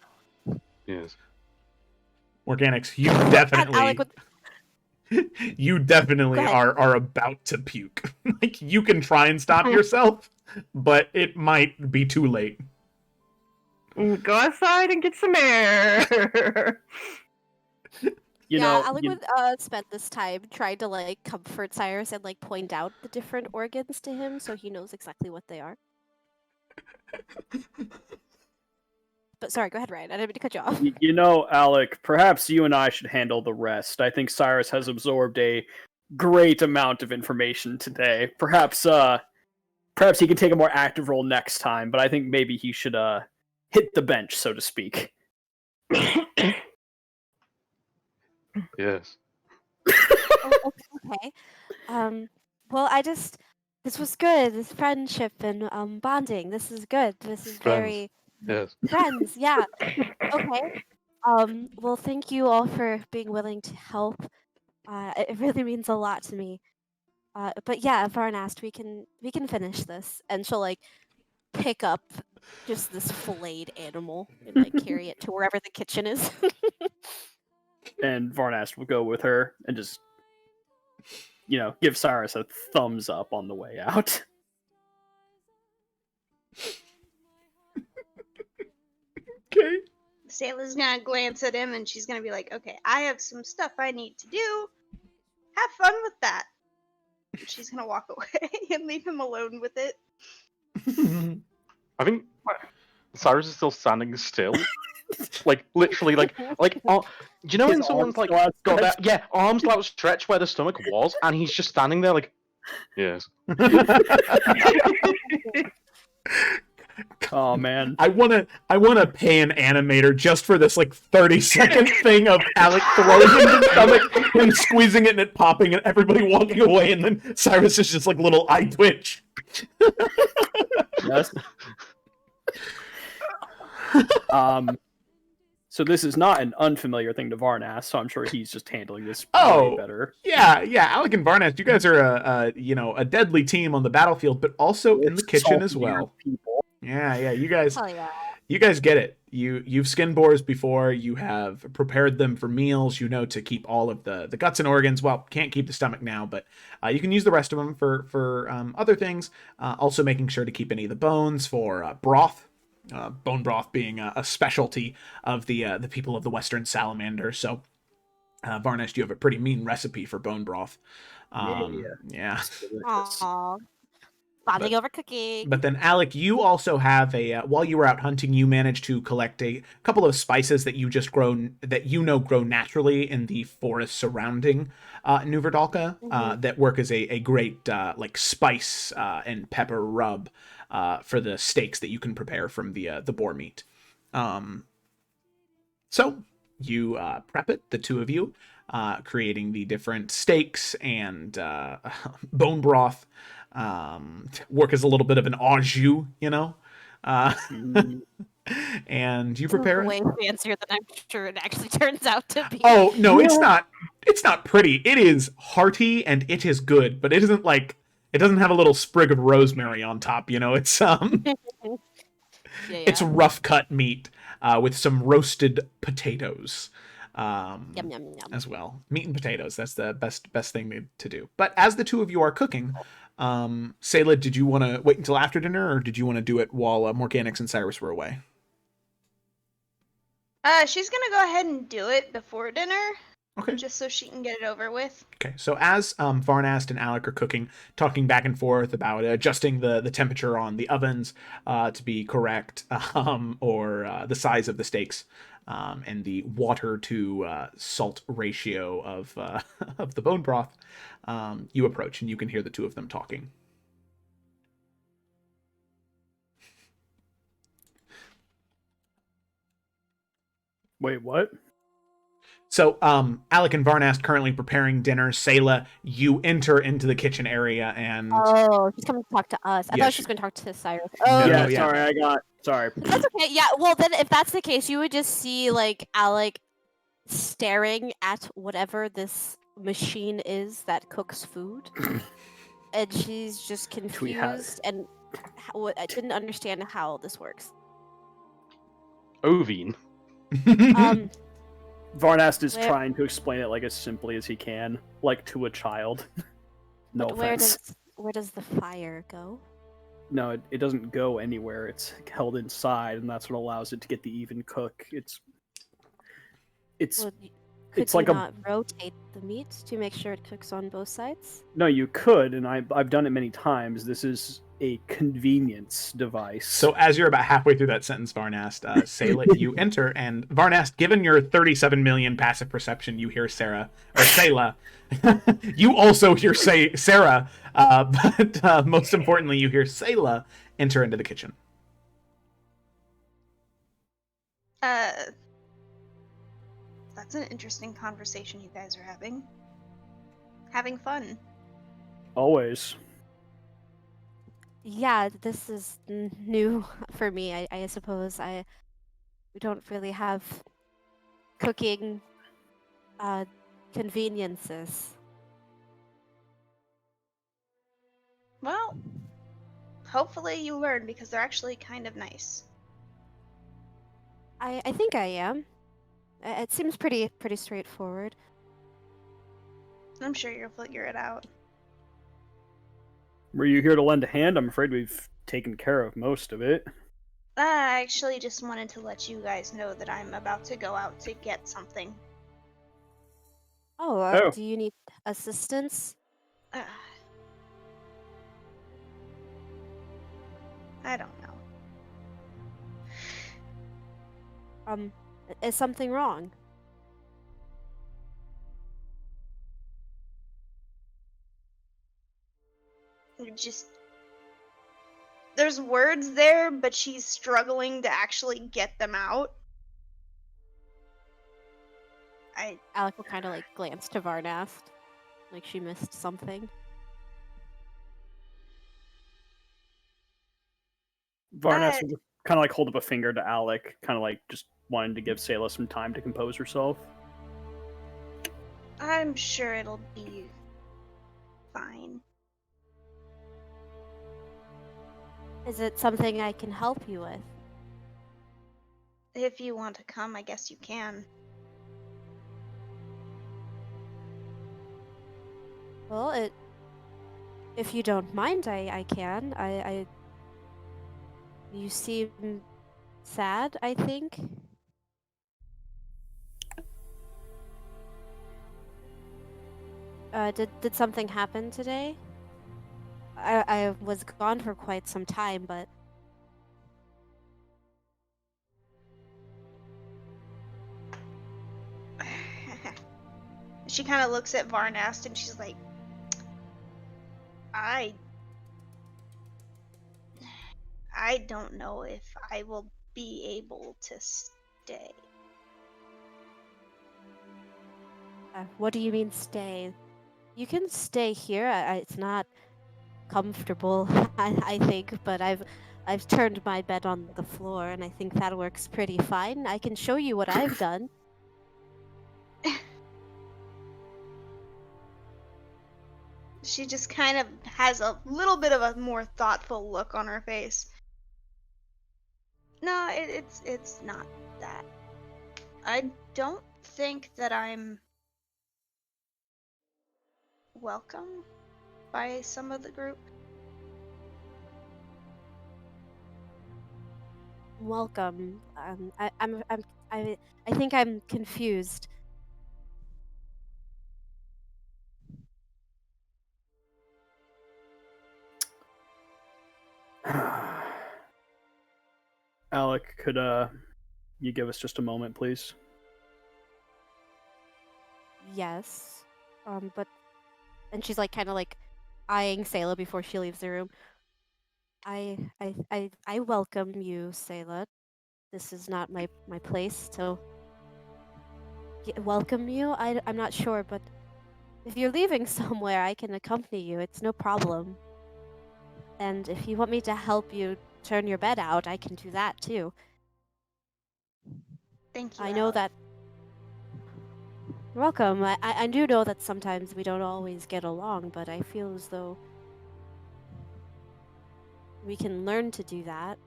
Yes. Organics, you Alec definitely would- you definitely Go ahead. are about to puke. Like, you can try and stop yourself, but it might be too late. Go outside and get some air. Alec would spend this time trying to like comfort Cyrus and like point out the different organs to him so he knows exactly what they are. But sorry, go ahead, Ryan. I didn't mean to cut you off. You know, Alec, perhaps you and I should handle the rest. I think Cyrus has absorbed a great amount of information today. Perhaps perhaps he can take a more active role next time, but I think maybe he should hit the bench, so to speak. Yes. Okay. Well, this was good. This friendship and bonding. This is good. This is Friends. very Yes. friends. Yeah. Okay. Well, thank you all for being willing to help. It really means a lot to me. But yeah, Varnast, we can finish this, and she'll like pick up just this filleted animal and like carry it to wherever the kitchen is. And Varnast will go with her and just, give Cyrus a thumbs up on the way out. Okay. Sayla's gonna glance at him and she's gonna be like, okay, I have some stuff I need to do. Have fun with that. And she's gonna walk away and leave him alone with it. I think Cyrus is still standing still. Like, literally, do you know when His someone's arms like still got outstretched. that, arms outstretched where the stomach was, and he's just standing there like, yes. Oh man. I wanna pay an animator just for this like 30-second thing of Alec throwing in his stomach and squeezing it and it popping and everybody walking away, and then Cyrus is just like little eye twitch. Yes. So this is not an unfamiliar thing to Varnas, so I'm sure he's just handling this way better. Yeah, Alec and Varnast, you guys are a deadly team on the battlefield, but also in the kitchen as well. People. Yeah, you guys. Oh yeah. You guys get it. You've skinned boars before. You have prepared them for meals. You know to keep all of the guts and organs. Well, can't keep the stomach now, but you can use the rest of them for other things. Also making sure to keep any of the bones for broth. Bone broth being a specialty of the people of the Western Salamander. So, Varnish, you have a pretty mean recipe for bone broth. Yeah. Aww. Bonding over cooking. But then, Alec, you also have while you were out hunting, you managed to collect a couple of spices that you grow naturally in the forest surrounding New Verdalka, that work as a great like spice and pepper rub for the steaks that you can prepare from the boar meat. So you prep it, the two of you, creating the different steaks and bone broth. Work as a little bit of an au jus, and you prepare way fancier than I'm sure it actually turns out to be. Oh no, it's not pretty. It is hearty and it is good, but it isn't like it doesn't have a little sprig of rosemary on top. It's it's rough cut meat with some roasted potatoes. Yum, yum, yum. As well. Meat and potatoes. That's the best thing to do. But as the two of you are cooking, Sayla, did you want to wait until after dinner, or did you want to do it while Morganix and Cyrus were away? She's gonna go ahead and do it before dinner. Okay. Just so she can get it over with. Okay. So as Varnast and Alec are cooking, talking back and forth about adjusting the temperature on the ovens to be correct, or the size of the steaks, and the water to salt ratio of of the bone broth, you approach and you can hear the two of them talking. Wait, what? So, Alec and Varnast currently preparing dinner. Sayla, you enter into the kitchen area and... Oh, she's coming to talk to us. I Yes. thought she was going to talk to Cyrus. No, Oh, yeah. Sorry. That's okay. Yeah, well, then if that's the case, you would just see, like, Alec staring at whatever this machine is that cooks food. And she's just confused and I didn't understand how this works. Ovine. Varnast is Where- trying to explain it like as simply as he can, like to a child. No But offense. where does the fire go? No, it doesn't go anywhere. It's held inside, and that's what allows it to get the even cook. It's Well, could it's you like a not rotate the meat to make sure it cooks on both sides? no. You could, and I've done it many times. This is a convenience device. So as you're about halfway through that sentence, Varnast, Sayla, you enter, and Varnast, given your 37 million passive perception, you hear Sarah, or Sayla. You also hear Sarah, but most importantly, you hear Sayla enter into the kitchen. That's an interesting conversation you guys are having. Having fun. Always. Yeah, this is new for me. I suppose we don't really have cooking conveniences. Well, hopefully you learn because they're actually kind of nice. I think I am. It seems pretty straightforward. I'm sure you'll figure it out. Were you here to lend a hand? I'm afraid we've taken care of most of it. I actually just wanted to let you guys know that I'm about to go out to get something. Oh, Oh. do you need assistance? Uh, I don't know. Is something wrong? There's words there, but she's struggling to actually get them out. Alec will kind of like glance to Varnast, like she missed something. Varnast will kind of like hold up a finger to Alec, kind of like just wanting to give Sayla some time to compose herself. I'm sure it'll be fine. Is it something I can help you with? If you want to come, I guess you can. Well, if you don't mind, I can. You seem sad, I think. Did something happen today? I was gone for quite some time, but She kind of looks at Varnast and she's like, I don't know if I will be able to stay. what do you mean stay? You can stay here. It's not comfortable, I think, but I've turned my bed on the floor, and I think that works pretty fine. I can show you what I've done. She just kind of has a little bit of a more thoughtful look on her face. No, it's not that. I don't think that I'm welcome by some of the group. Welcome. I think I'm confused. Alec, could you give us just a moment, please? Yes. But and she's like kind of like eyeing Sayla before she leaves the room. I welcome you, Sayla. This is not my place to welcome you. I'm not sure, but if you're leaving somewhere, I can accompany you. It's no problem. And if you want me to help you turn your bed out, I can do that too. Thank you. I know Alec. that. You're welcome. I do know that sometimes we don't always get along, but I feel as though we can learn to do that.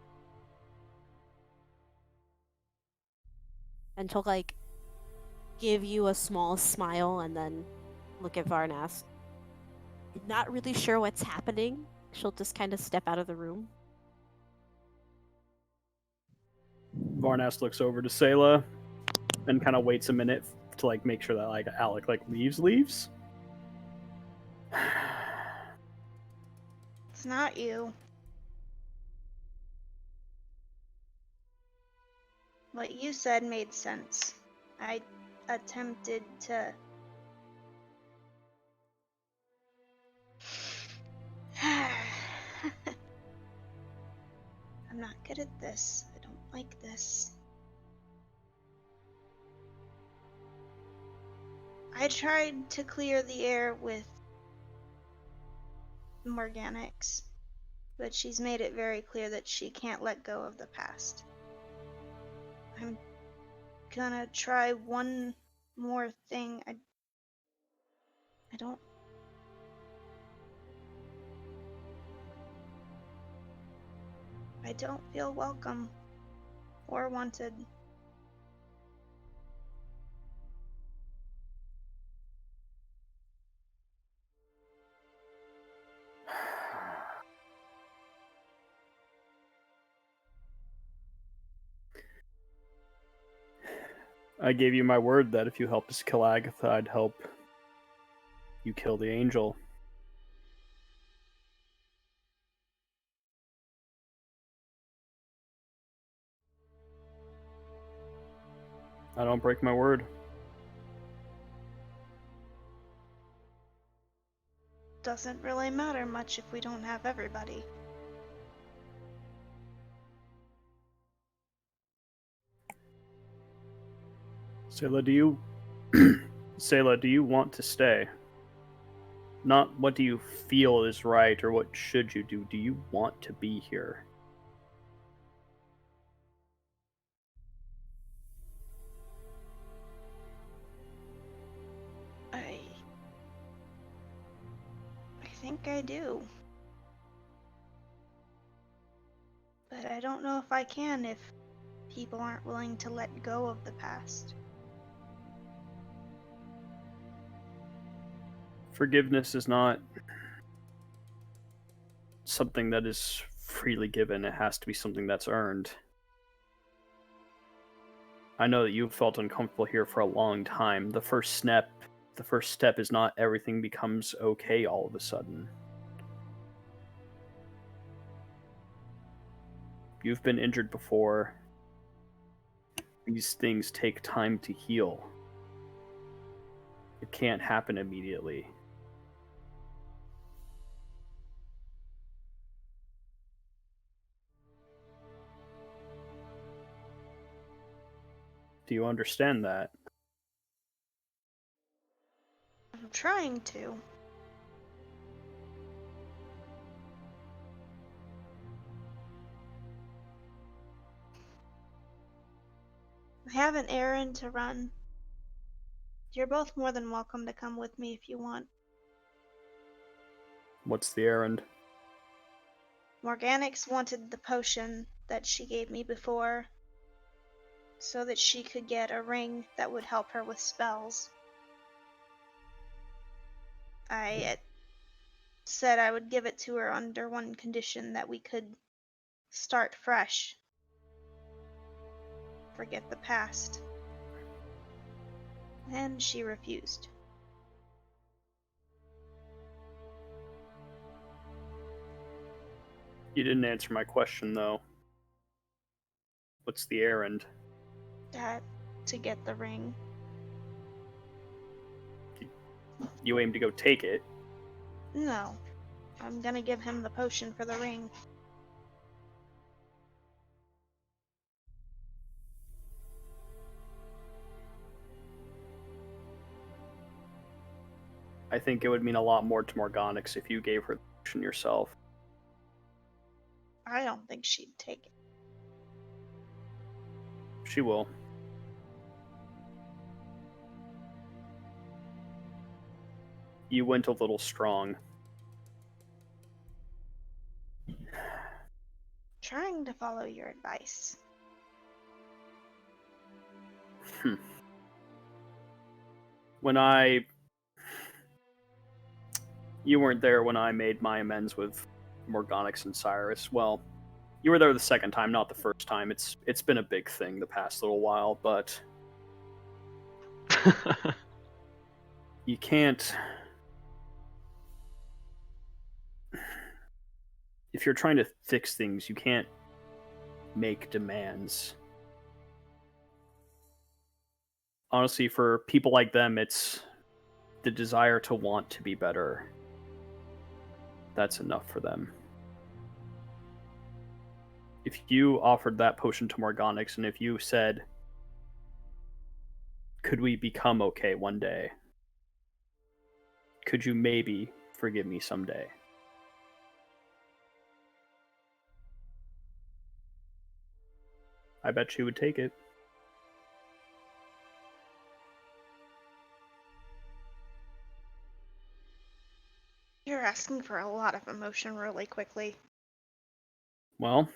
And to like give you a small smile and then look at Varnast. Not really sure what's happening. She'll just kind of step out of the room. Varnast looks over to Sayla and kind of waits a minute to like make sure that like Alec like leaves. It's not you. What you said made sense. I attempted to. I'm not good at this. I don't like this. I tried to clear the air with Morganics, but she's made it very clear that she can't let go of the past. I'm gonna try one more thing. I don't. I don't feel welcome or wanted. I gave you my word that if you helped us kill Agatha, I'd help you kill the angel. I don't break my word. Doesn't really matter much if we don't have everybody. Sayla, do you Sayla, do you want to stay? Not what do you feel is right or what should you do. Do you want to be here? I think I do. But I don't know if I can if people aren't willing to let go of the past. Forgiveness is not something that is freely given. It has to be something that's earned. I know that you've felt uncomfortable here for a long time. The first step is not everything becomes okay all of a sudden. You've been injured before. These things take time to heal. It can't happen immediately. Do you understand that? I'm trying to. I have an errand to run. You're both more than welcome to come with me if you want. What's the errand? Morganix wanted the potion that she gave me before so that she could get a ring that would help her with spells. I said I would give it to her under one condition, that we could start fresh. Forget the past. And she refused. You didn't answer my question, though. What's the errand? That to get the ring. You aim to go take it. No. I'm gonna give him the potion for the ring. I think it would mean a lot more to Morganix if you gave her the potion yourself. I don't think she'd take it. She will. You went a little strong. Trying to follow your advice. You weren't there when I made my amends with Morganix and Cyrus. Well, you were there the second time, not the first time. It's been a big thing the past little while, but you can't. If you're trying to fix things, you can't make demands. honestly, for people like them, it's the desire to want to be better. That's enough for them. If you offered that potion to Morganix, and if you said, could we become okay one day? Could you maybe forgive me someday? I bet she would take it. You're asking for a lot of emotion really quickly. Well,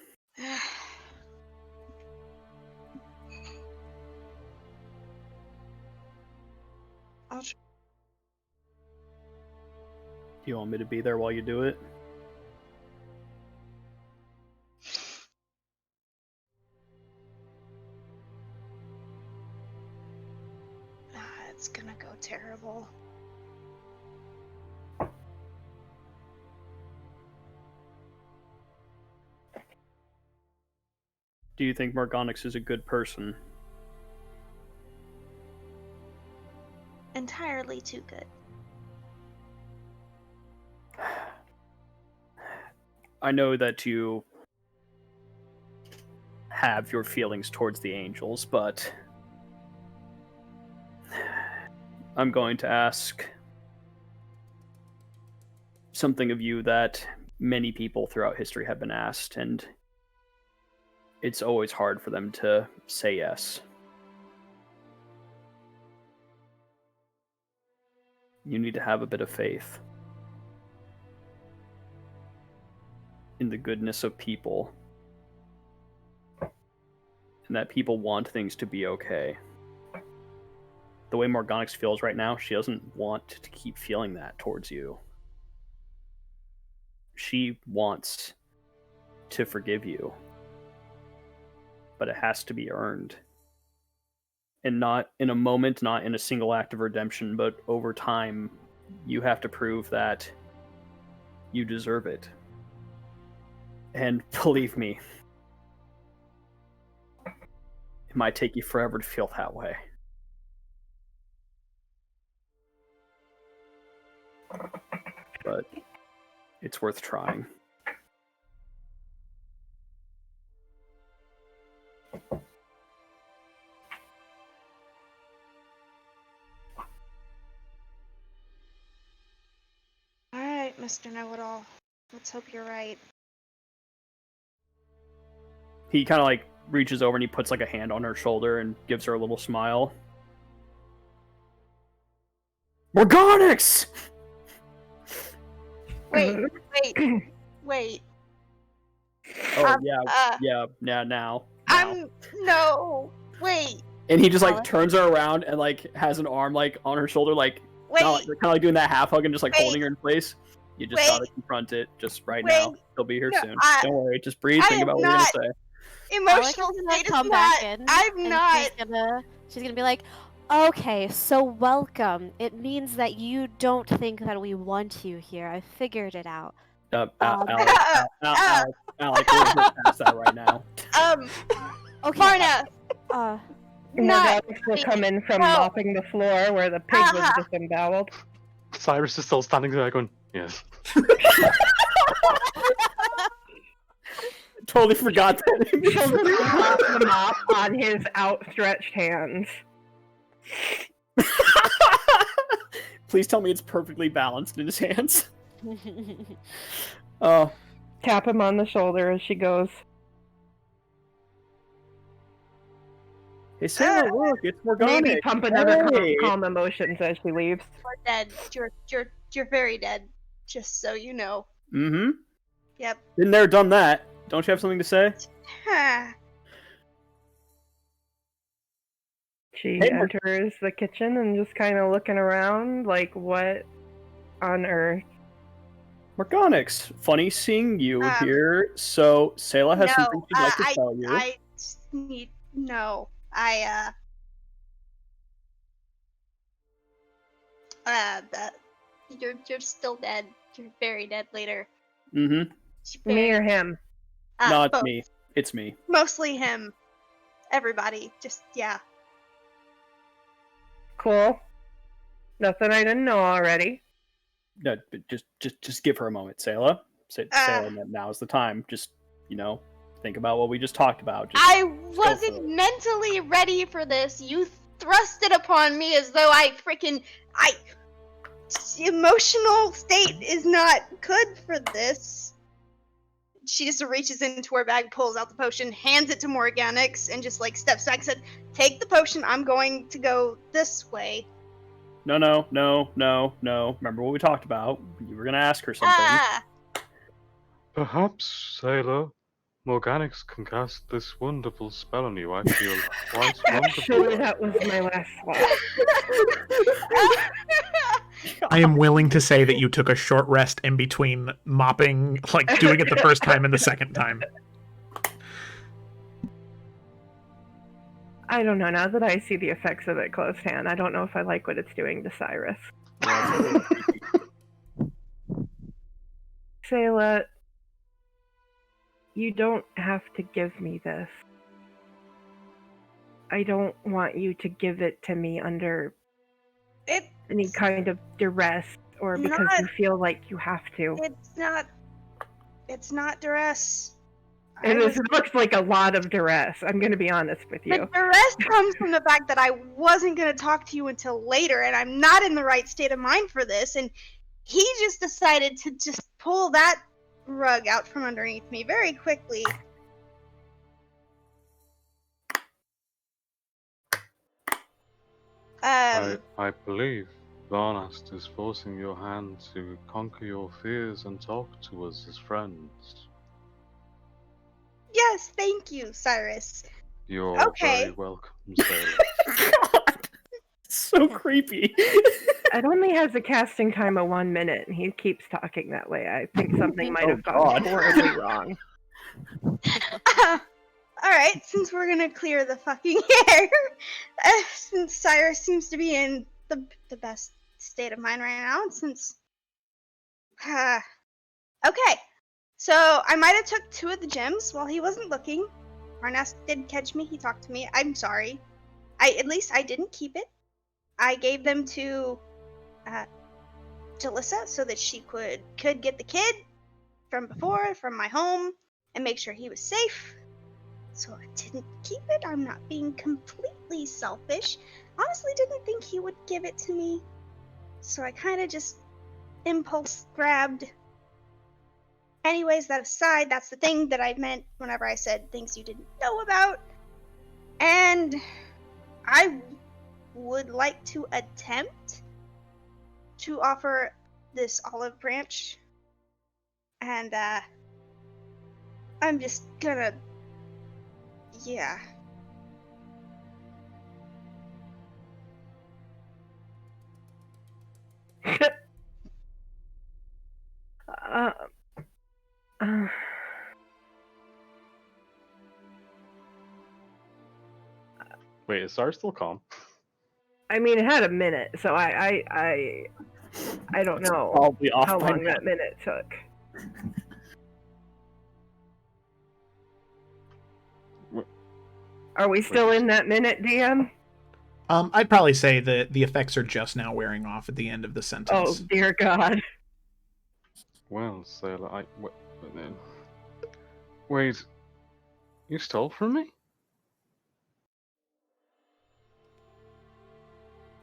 I'll tr- do you want me to be there while you do it? It's gonna go terrible. Do you think Morganix is a good person? Entirely too good. I know that you have your feelings towards the angels, but I'm going to ask something of you that many people throughout history have been asked, and it's always hard for them to say yes. You need to have a bit of faith in the goodness of people, and that people want things to be okay. The way Morganix feels right now, she doesn't want to keep feeling that towards you. She wants to forgive you, but it has to be earned. And not in a moment, not in a single act of redemption, but over time, you have to prove that you deserve it. And believe me, it might take you forever to feel that way. But it's worth trying. Alright, Mr. Know-It-All. Let's hope you're right. He kind of like reaches over and he puts like a hand on her shoulder and gives her a little smile. Morganix! Wait, wait. Oh, now. now. No, wait, And he just like Alex? turns her around and like has an arm like on her shoulder, like wait, kind of like doing that half hug and just like Wait. holding her in place. You just Wait. gotta confront it just right now. Wait. He'll be here No, soon. Don't worry, just breathe, I think am about what you're not- gonna say. emotional Alex is gonna state is come not. back in. I'm and not. She's gonna be like, okay, so welcome. It means that you don't think that we want you here. I figured it out. Alex, we're past that right now. Okay. Marna, not. Morganix will come in from No. mopping the floor where the pig was disemboweled. Cyrus is still standing there going, yes. Totally forgot She'll that. just pop the mop on his outstretched hands. Please tell me it's perfectly balanced in his hands. Oh, Tap him on the shoulder as she goes. hey Sarah, look, it's Morganix. Maybe pump another Hey. calm emotions as she leaves. You're dead. You're very dead. Just so you know. Mm-hmm. Yep. Been there, done that. Don't you have something to say? She Hey, enters the kitchen and just kind of looking around, like, what on earth? Morganix, funny seeing you here. So, Sayla has something she'd like to tell you. I just need no. You're still dead. You're very dead later. Mm-hmm. Me or him? No, it's Both. me. It's me. Mostly him. Everybody. Just, yeah. Cool. Nothing I didn't know already. No, but just give her a moment, Sayla. Sayla, now's the time. Just, think about what we just talked about. I go for wasn't it. mentally ready for this. You thrust it upon me as though emotional state is not good for this. She just reaches into her bag, pulls out the potion, hands it to Morganix, and just steps back and said, "Take the potion, I'm going to go this way." No. Remember what we talked about? You were gonna ask her something. Perhaps, Sailor, Morganix can cast this wonderful spell on you. I feel quite Actually, wonderful. that was my last slot. I am willing to say that you took a short rest in between mopping, doing it the first time and the second time. I don't know. Now that I see the effects of it close hand, I don't know if I like what it's doing to Cyrus. Sayla, you don't have to give me this. I don't want you to give it to me under any kind of duress or because you feel like you have to. It's not duress. And this looks like a lot of duress. I'm going to be honest with you. The duress comes from the fact that I wasn't going to talk to you until later, and I'm not in the right state of mind for this, and he just decided to just pull that rug out from underneath me very quickly. I believe Varnast is forcing your hand to conquer your fears and talk to us as friends. Yes, thank you, Cyrus. You're Okay. very welcome, Sailor. God, so creepy. It only has a casting time of 1 minute, and he keeps talking that way. I think something might have gone horribly wrong. Alright, since we're gonna clear the fucking air, since Cyrus seems to be in the best state of mind right now, and since... okay, so I might have took 2 of the gems while he wasn't looking. Varnast did catch me, he talked to me, I'm sorry. At least I didn't keep it. I gave them to Jalissa so that she could get the kid from before, from my home, and make sure he was safe. So I didn't keep it. I'm not being completely selfish. Honestly, didn't think he would give it to me. So I kind of just impulse grabbed. Anyways, that aside, that's the thing that I meant whenever I said things you didn't know about. And I would like to attempt to offer this olive branch. And I'm just gonna... yeah. Wait, is Sar still calm? I mean, it had a minute, so I don't know Probably off how by long now. that minute took. Are we still in that minute, DM? I'd probably say that the effects are just now wearing off at the end of the Oh, sentence. dear God. Well, Sailor, wait, you stole from me?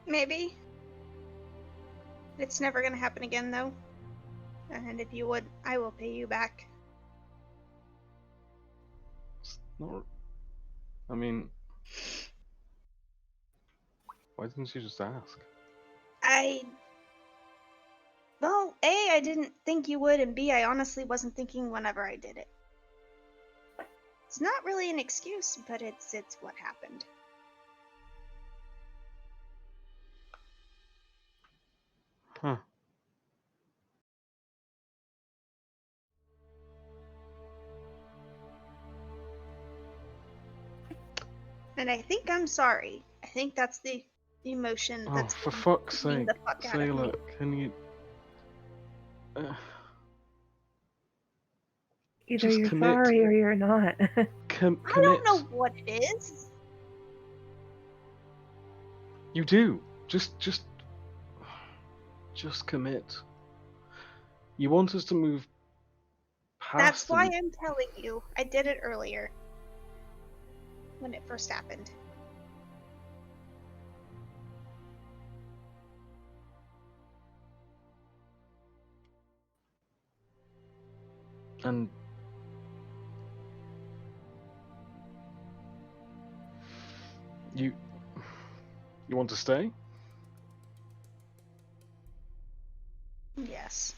Maybe. It's never gonna happen again, though. And if you would, I will pay you back. No, I mean, why didn't you just ask? Well, A, I didn't think you would, and B, I honestly wasn't thinking whenever I did it. It's not really an excuse, but it's what happened. Huh. And I think I'm sorry. I think that's the emotion Oh, that's for fuck's beating sake, the fuck out of me. Sailor, can you... Either just you're commit. sorry or you're not. I Commit. don't know what it is. You do. Just commit. You want us to move past. That's why and- I'm telling you. I did it earlier. When it first happened. And you want to stay? Yes.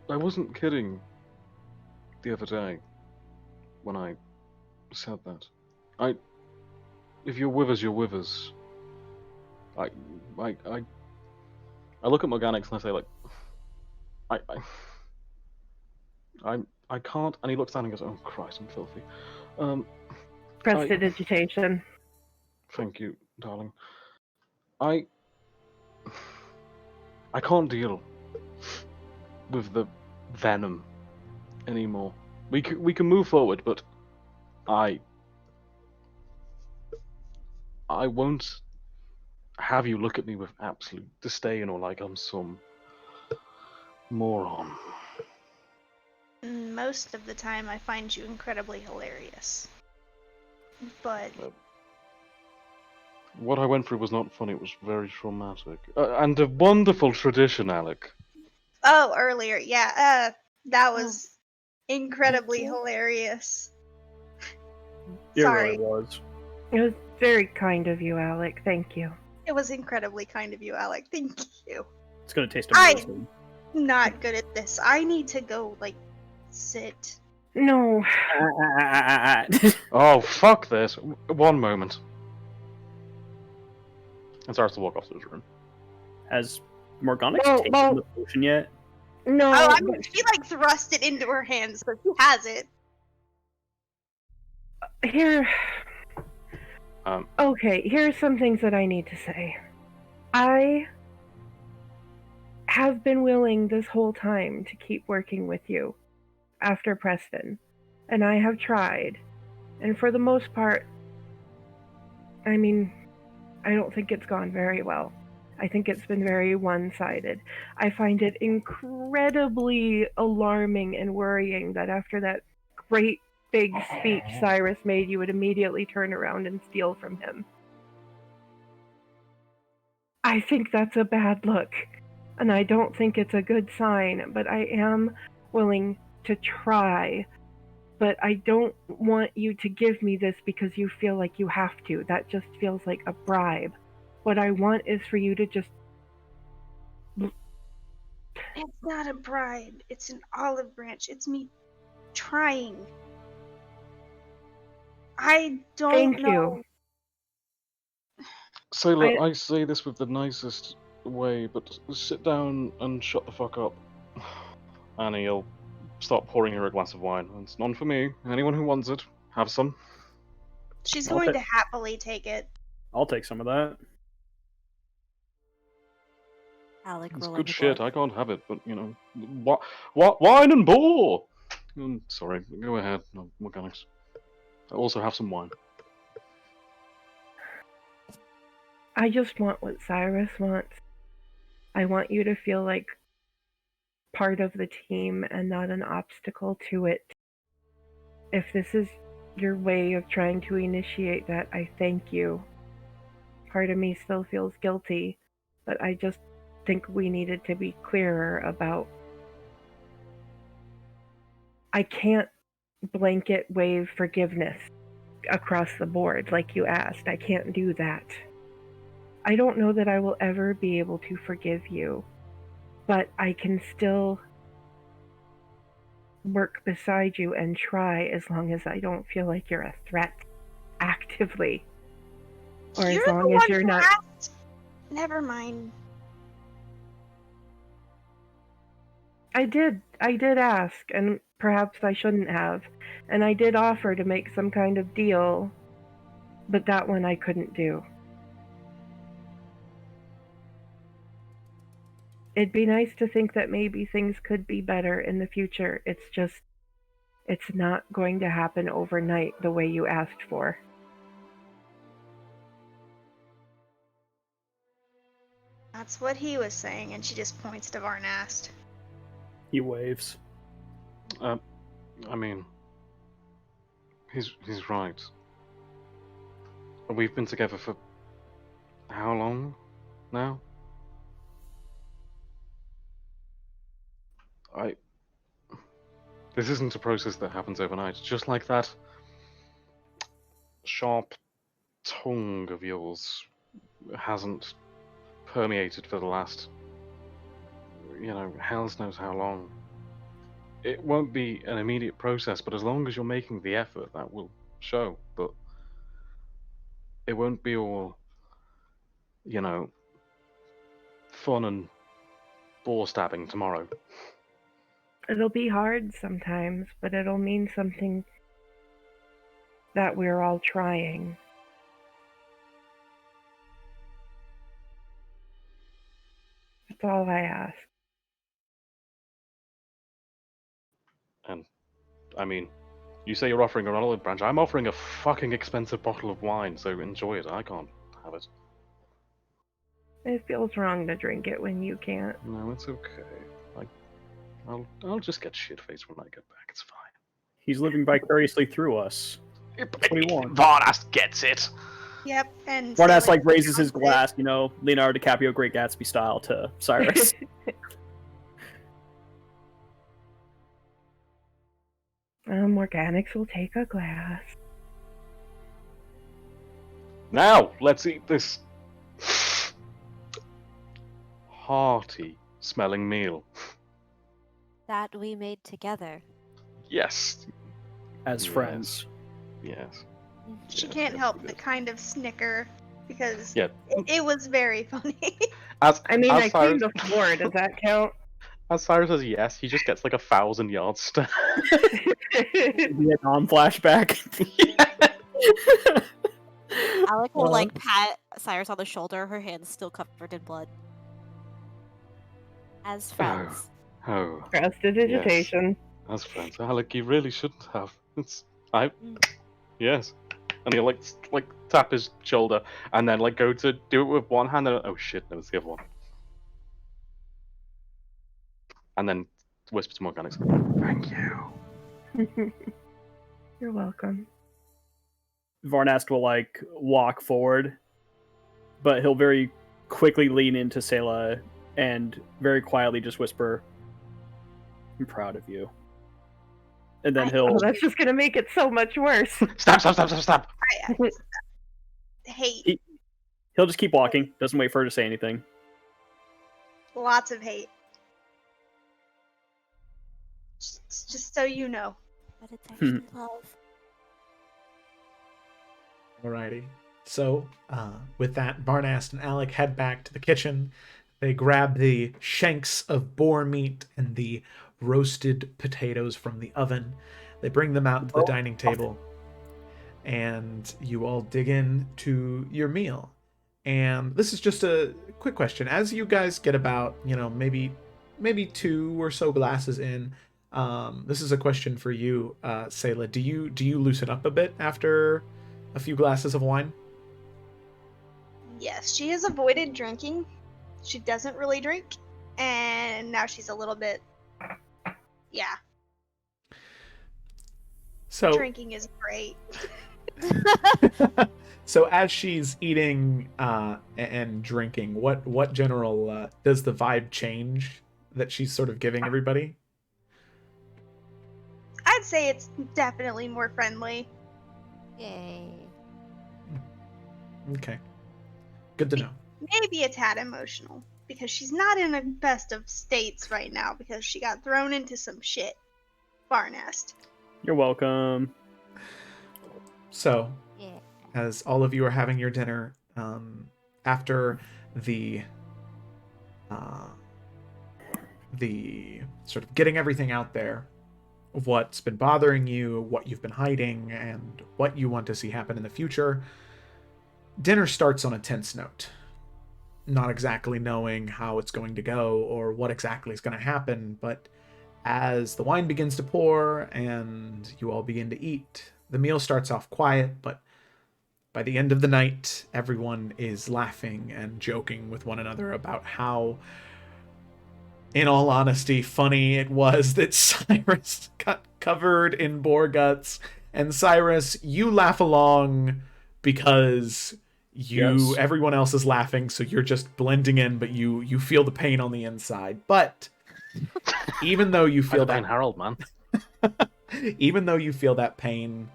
I wasn't kidding the other day when I said that. If you're with us, you're with us. I look at Morganix and I say, like, I can't. And he looks down and goes, "Oh Christ, I'm filthy." Prestidigitation. Thank you, darling. I can't deal with the venom anymore. We can move forward, but I won't have you look at me with absolute disdain or like I'm some moron. Most of the time, I find you incredibly hilarious. But What I went through was not funny. It was very traumatic, and a wonderful tradition, Alec. earlier, yeah, that was incredibly Thank you. hilarious. It Sorry, really was. It was very kind of you, Alec. Thank you. it was incredibly kind of you, Alec. Thank you. It's gonna taste I- amazing. Not good at this. I need to go, like, sit. No, Oh, fuck this. One moment. And starts to walk off to his room. Has Morgana Well, taken well- the potion yet? no. Oh, I mean, she, like, thrust it into her hands, so she has it. Here. Um, Okay, here's some things that I need to say. I have been willing this whole time to keep working with you after Preston, and I have tried. And for the most part, I mean, I don't think it's gone very well. I think it's been very one-sided. I find it incredibly alarming and worrying that after that great big speech Cyrus made, you would immediately turn around and steal from him. I think that's a bad look, and I don't think it's a good sign, but I am willing to try. But I don't want you to give me this because you feel like you have to. That just feels like a bribe. What I want is for you to just... It's not a bribe. It's an olive branch. It's me trying. I don't Thank know. you. Sailor, I say this with the nicest way, but sit down and shut the fuck up. And he'll start pouring her a glass of wine. It's none for me. Anyone who wants it, have some. She's I'll going ta- to happily take it. I'll take some of that. Alec It's rolling good the shit. blood. I can't have it, but you know, what wine and boar. Sorry, go ahead. No, mechanics. I also have some wine. I just want what Cyrus wants. I want you to feel like part of the team and not an obstacle to it. If this is your way of trying to initiate that, I thank you. Part of me still feels guilty, but I just think we needed to be clearer about... I can't blanket wave forgiveness across the board like you asked. I can't do that. I don't know that I will ever be able to forgive you, but I can still work beside you and try as long as I don't feel like you're a threat actively. Or You're as the long as one you're who not... asked. Never mind. I did ask, and perhaps I shouldn't have. And I did offer to make some kind of deal, but that one I couldn't do. it'd be nice to think that maybe things could be better in the future. It's not going to happen overnight the way you asked for. That's what he was saying, and she just points to Varnast. He waves. I mean, he's right. We've been together for how long now? This isn't a process that happens overnight. Just like that sharp tongue of yours hasn't permeated for the last, hells knows how long. It won't be an immediate process, but as long as you're making the effort, that will show. But it won't be all, fun and bore stabbing tomorrow. It'll be hard sometimes, but it'll mean something that we're all trying. That's all I ask. And, I mean, you say you're offering an olive branch. I'm offering a fucking expensive bottle of wine, so enjoy it. I can't have it. It feels wrong to drink it when you can't. No, it's okay. I'll just get shit-faced when I get back. It's fine. He's living vicariously through us. That's what he wants. Varnast gets it. Yep, and Varnast Salem raises his counts it. glass, Leonardo DiCaprio, Great Gatsby style, to Cyrus. Organics will take a glass. Now, let's eat this hearty smelling meal. That we made together. Yes. As friends. Yes. She Yes, can't yes, help we but did. kind of snicker because Yeah. it was very funny. I mean, I Cyrus, cleaned the floor. Does that count? as Cyrus says yes, he just gets like 1,000 yards stare. Vietnam flashback. Alec will pat Cyrus on the shoulder, her hands still covered in blood. As friends. Oh, Prestidigitation. as friends. Alec, you really shouldn't have. Yes. And he'll like tap his shoulder and then go to do it with one hand and oh shit, no, it's the other one. And then whisper to Morgana's, thank you. You're welcome. Varnast will walk forward, but he'll very quickly lean into Selah and very quietly just whisper, I'm proud of you. And then he'll... that's just going to make it so much worse. Stop. I hate. He'll just keep walking, doesn't wait for her to say anything. Lots of hate. Just so you know. But it's actually love. Alrighty. So, with that, Varnast and Alec head back to the kitchen. They grab the shanks of boar meat and the roasted potatoes from the oven. They bring them out to the dining table. And you all dig in to your meal. And this is just a quick question. As you guys get about, maybe 2 or so glasses in, this is a question for you, Selah. Do you loosen up a bit after a few glasses of wine? Yes, she has avoided drinking. She doesn't really drink, and now she's a little bit. Yeah. So drinking is great. So as she's eating and drinking, what general does the vibe change that she's sort of giving everybody? I'd say it's definitely more friendly. Yay. Okay. Good to know. Maybe a tad emotional, because she's not in the best of states right now because she got thrown into some shit. Varnast. You're welcome. So, Yeah. as all of you are having your dinner, after the sort of getting everything out there, of what's been bothering you, what you've been hiding, and what you want to see happen in the future, dinner starts on a tense note. not exactly knowing how it's going to go or what exactly is going to happen. But as the wine begins to pour and you all begin to eat, the meal starts off quiet, but by the end of the night, everyone is laughing and joking with one another about how, in all honesty, funny it was that Cyrus got covered in boar guts. And Cyrus, you laugh along because Yes. everyone else is laughing, so you're just blending in, but you feel the pain on the inside. But even though you feel that Harold, man. even though you feel that pain,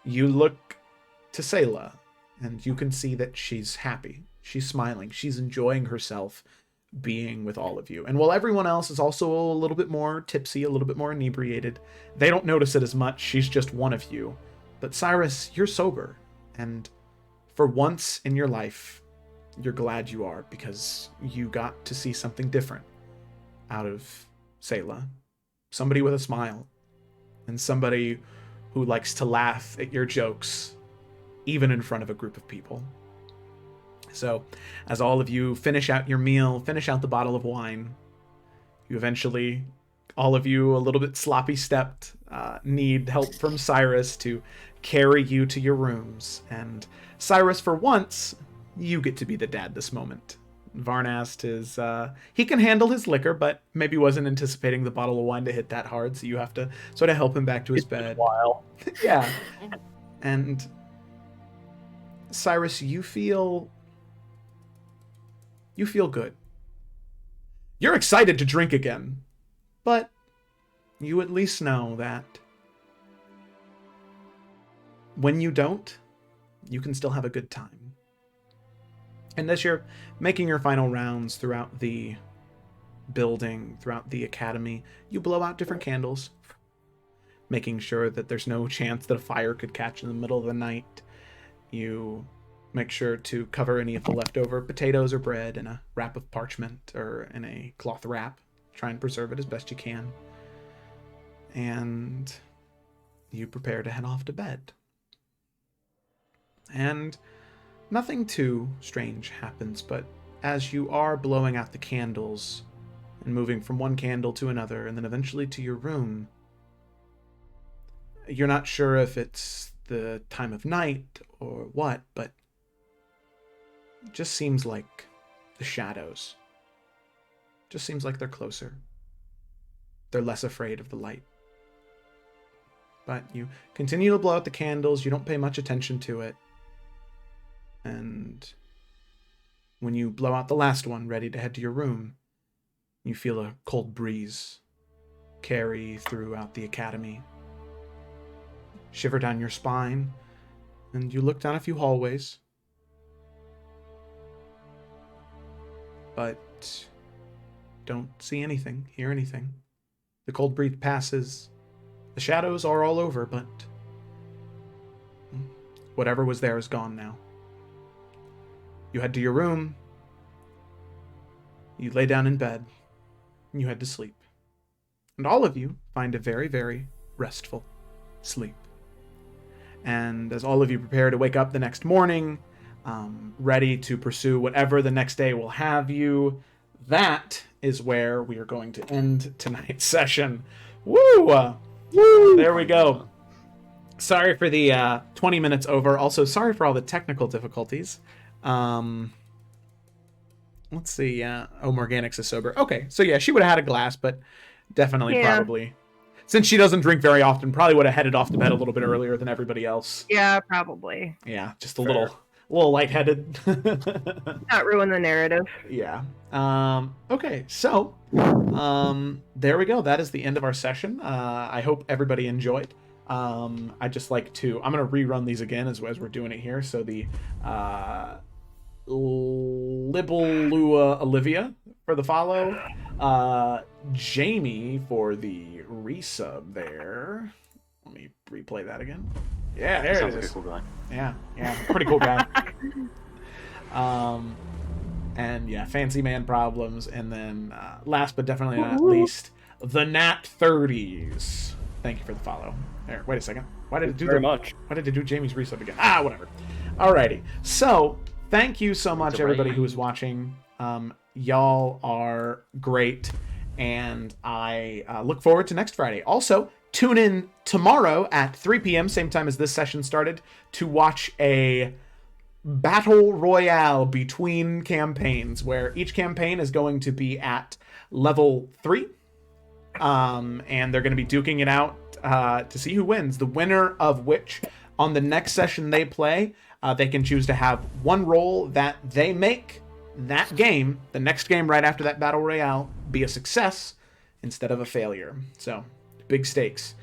you look to Sayla, and you can see that she's happy. She's smiling. She's enjoying herself being with all of you. And while everyone else is also a little bit more tipsy, a little bit more inebriated, they don't notice it as much. She's just one of you. But Cyrus, you're sober. And for once in your life, you're glad you are, because you got to see something different out of Sayla. Somebody with a smile. And somebody who likes to laugh at your jokes, even in front of a group of people. So, as all of you finish out your meal, finish out the bottle of wine, you eventually, all of you a little bit sloppy-stepped, need help from Cyrus to carry you to your rooms. And Cyrus, for once, you get to be the dad this moment. Varnast is, he can handle his liquor, but maybe wasn't anticipating the bottle of wine to hit that hard, so you have to sort of help him back to his bed. While. Yeah. And Cyrus, you feel good. You're excited to drink again, but you at least know that when you don't, you can still have a good time. And as you're making your final rounds throughout the building, throughout the academy, you blow out different candles, making sure that there's no chance that a fire could catch in the middle of the night. You make sure to cover any of the leftover potatoes or bread in a wrap of parchment or in a cloth wrap. Try and preserve it as best you can. And you prepare to head off to bed. And nothing too strange happens, but as you are blowing out the candles and moving from one candle to another and then eventually to your room, you're not sure if it's the time of night or what, but it just seems like the shadows. Just seems like they're closer. They're less afraid of the light. But you continue to blow out the candles, you don't pay much attention to it. And when you blow out the last one, ready to head to your room, you feel a cold breeze carry throughout the academy, shiver down your spine, and you look down a few hallways. But don't see anything, hear anything. The cold breeze passes. The shadows are all over, but whatever was there is gone now. You head to your room. You lay down in bed. And you head to sleep. And all of you find a very, very restful sleep. And as all of you prepare to wake up the next morning, ready to pursue whatever the next day will have you, that is where we are going to end tonight's session. Woo! Woo! There we go. Sorry for the 20 minutes over. Also, sorry for all the technical difficulties. Let's see. Morganix is sober. Okay, so yeah, she would have had a glass, but definitely probably, since she doesn't drink very often, probably would have headed off to bed a little bit earlier than everybody else. Yeah, probably. Yeah, just a little lightheaded. Not ruin the narrative. Yeah. Okay, so there we go. That is the end of our session. I hope everybody enjoyed. I'd just like to, I'm going to rerun these again as we're doing it here. So the Libelua Olivia for the follow, Jamie for the resub there. Let me replay that again. Yeah, there Sounds it like is. a cool guy. Yeah, pretty cool guy. And yeah, Fancy Man Problems, and then last but definitely not least, the Nat 30s. Thank you for the follow. There, wait a second. Why did it do Very much. Why did it do Jamie's resub again? Whatever. Alrighty. So, thank you so much, It's a everybody raid. who is watching. Y'all are great, and I look forward to next Friday. Also, tune in tomorrow at 3 p.m., same time as this session started, to watch a battle royale between campaigns, where each campaign is going to be at level 3. And they're going to be duking it out to see who wins. The winner of which, on the next session they play, they can choose to have one roll that they make that game, the next game right after that battle royale, be a success instead of a failure. So, big stakes.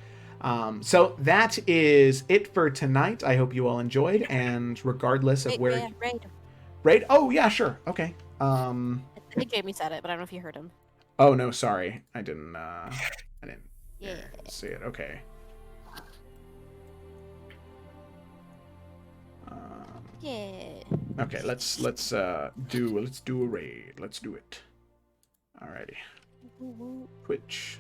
So that is it for tonight. I hope you all enjoyed, and regardless of where... Raid. Raid? Oh, yeah, sure. Okay. I think Jamie said it, but I don't know if you heard him. Oh, no, sorry. I didn't Yeah. see it. Okay. Yeah. Okay, let's do a raid. Let's do it. Alrighty. Twitch.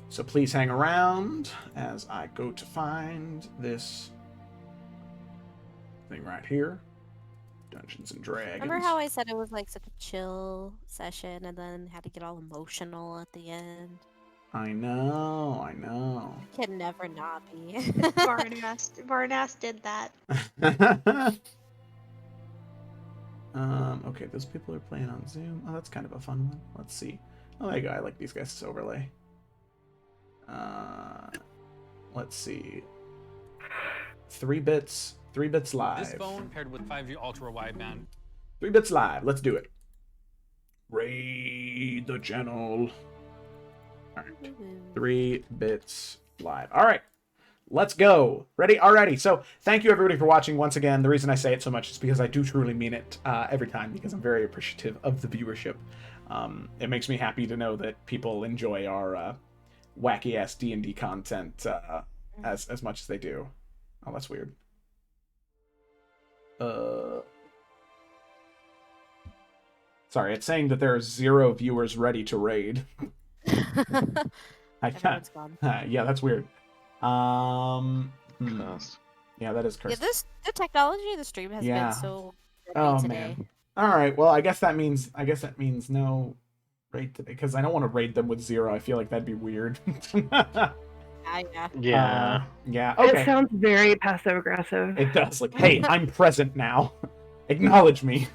So please hang around as I go to find this thing right here. Dungeons and Dragons. Remember how I said it was like such a chill session and then had to get all emotional at the end? I know. Can never not be. Varnas did that. Okay, those people are playing on Zoom. Oh, that's kind of a fun one. Let's see. Oh, there you go. I like these guys' overlay. Let's see. 3 bits live. This phone paired with 5G ultra wideband. 3 bits live. Let's do it. Raid the channel. All right. 3 bits live. All right. Let's go. Ready? Alrighty. So thank you everybody for watching once again. The reason I say it so much is because I do truly mean it every time, because I'm very appreciative of the viewership. It makes me happy to know that people enjoy our wacky ass D&D content as much as they do. Oh, that's weird. Sorry, it's saying that there are 0 viewers ready to raid. Everyone's gone. Yeah, that's weird. Cursed. Yeah, that is Yeah, cursed. the technology of the stream has Yeah. been so good Oh today. man. All right. Well, I guess that means no raid today, because I don't want to raid them with 0. I feel like that'd be weird. Yeah. Yeah. Yeah. It Okay. sounds very passive aggressive. It does. Like, hey, I'm present now. Acknowledge me.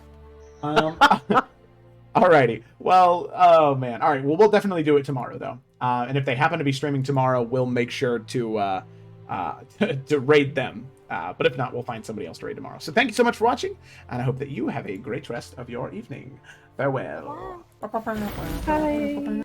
Alrighty. Well, oh man. All right. Well, we'll definitely do it tomorrow, though. And if they happen to be streaming tomorrow, we'll make sure to to raid them. But if not, we'll find somebody else to raid tomorrow. So thank you so much for watching, and I hope that you have a great rest of your evening. Farewell. Bye.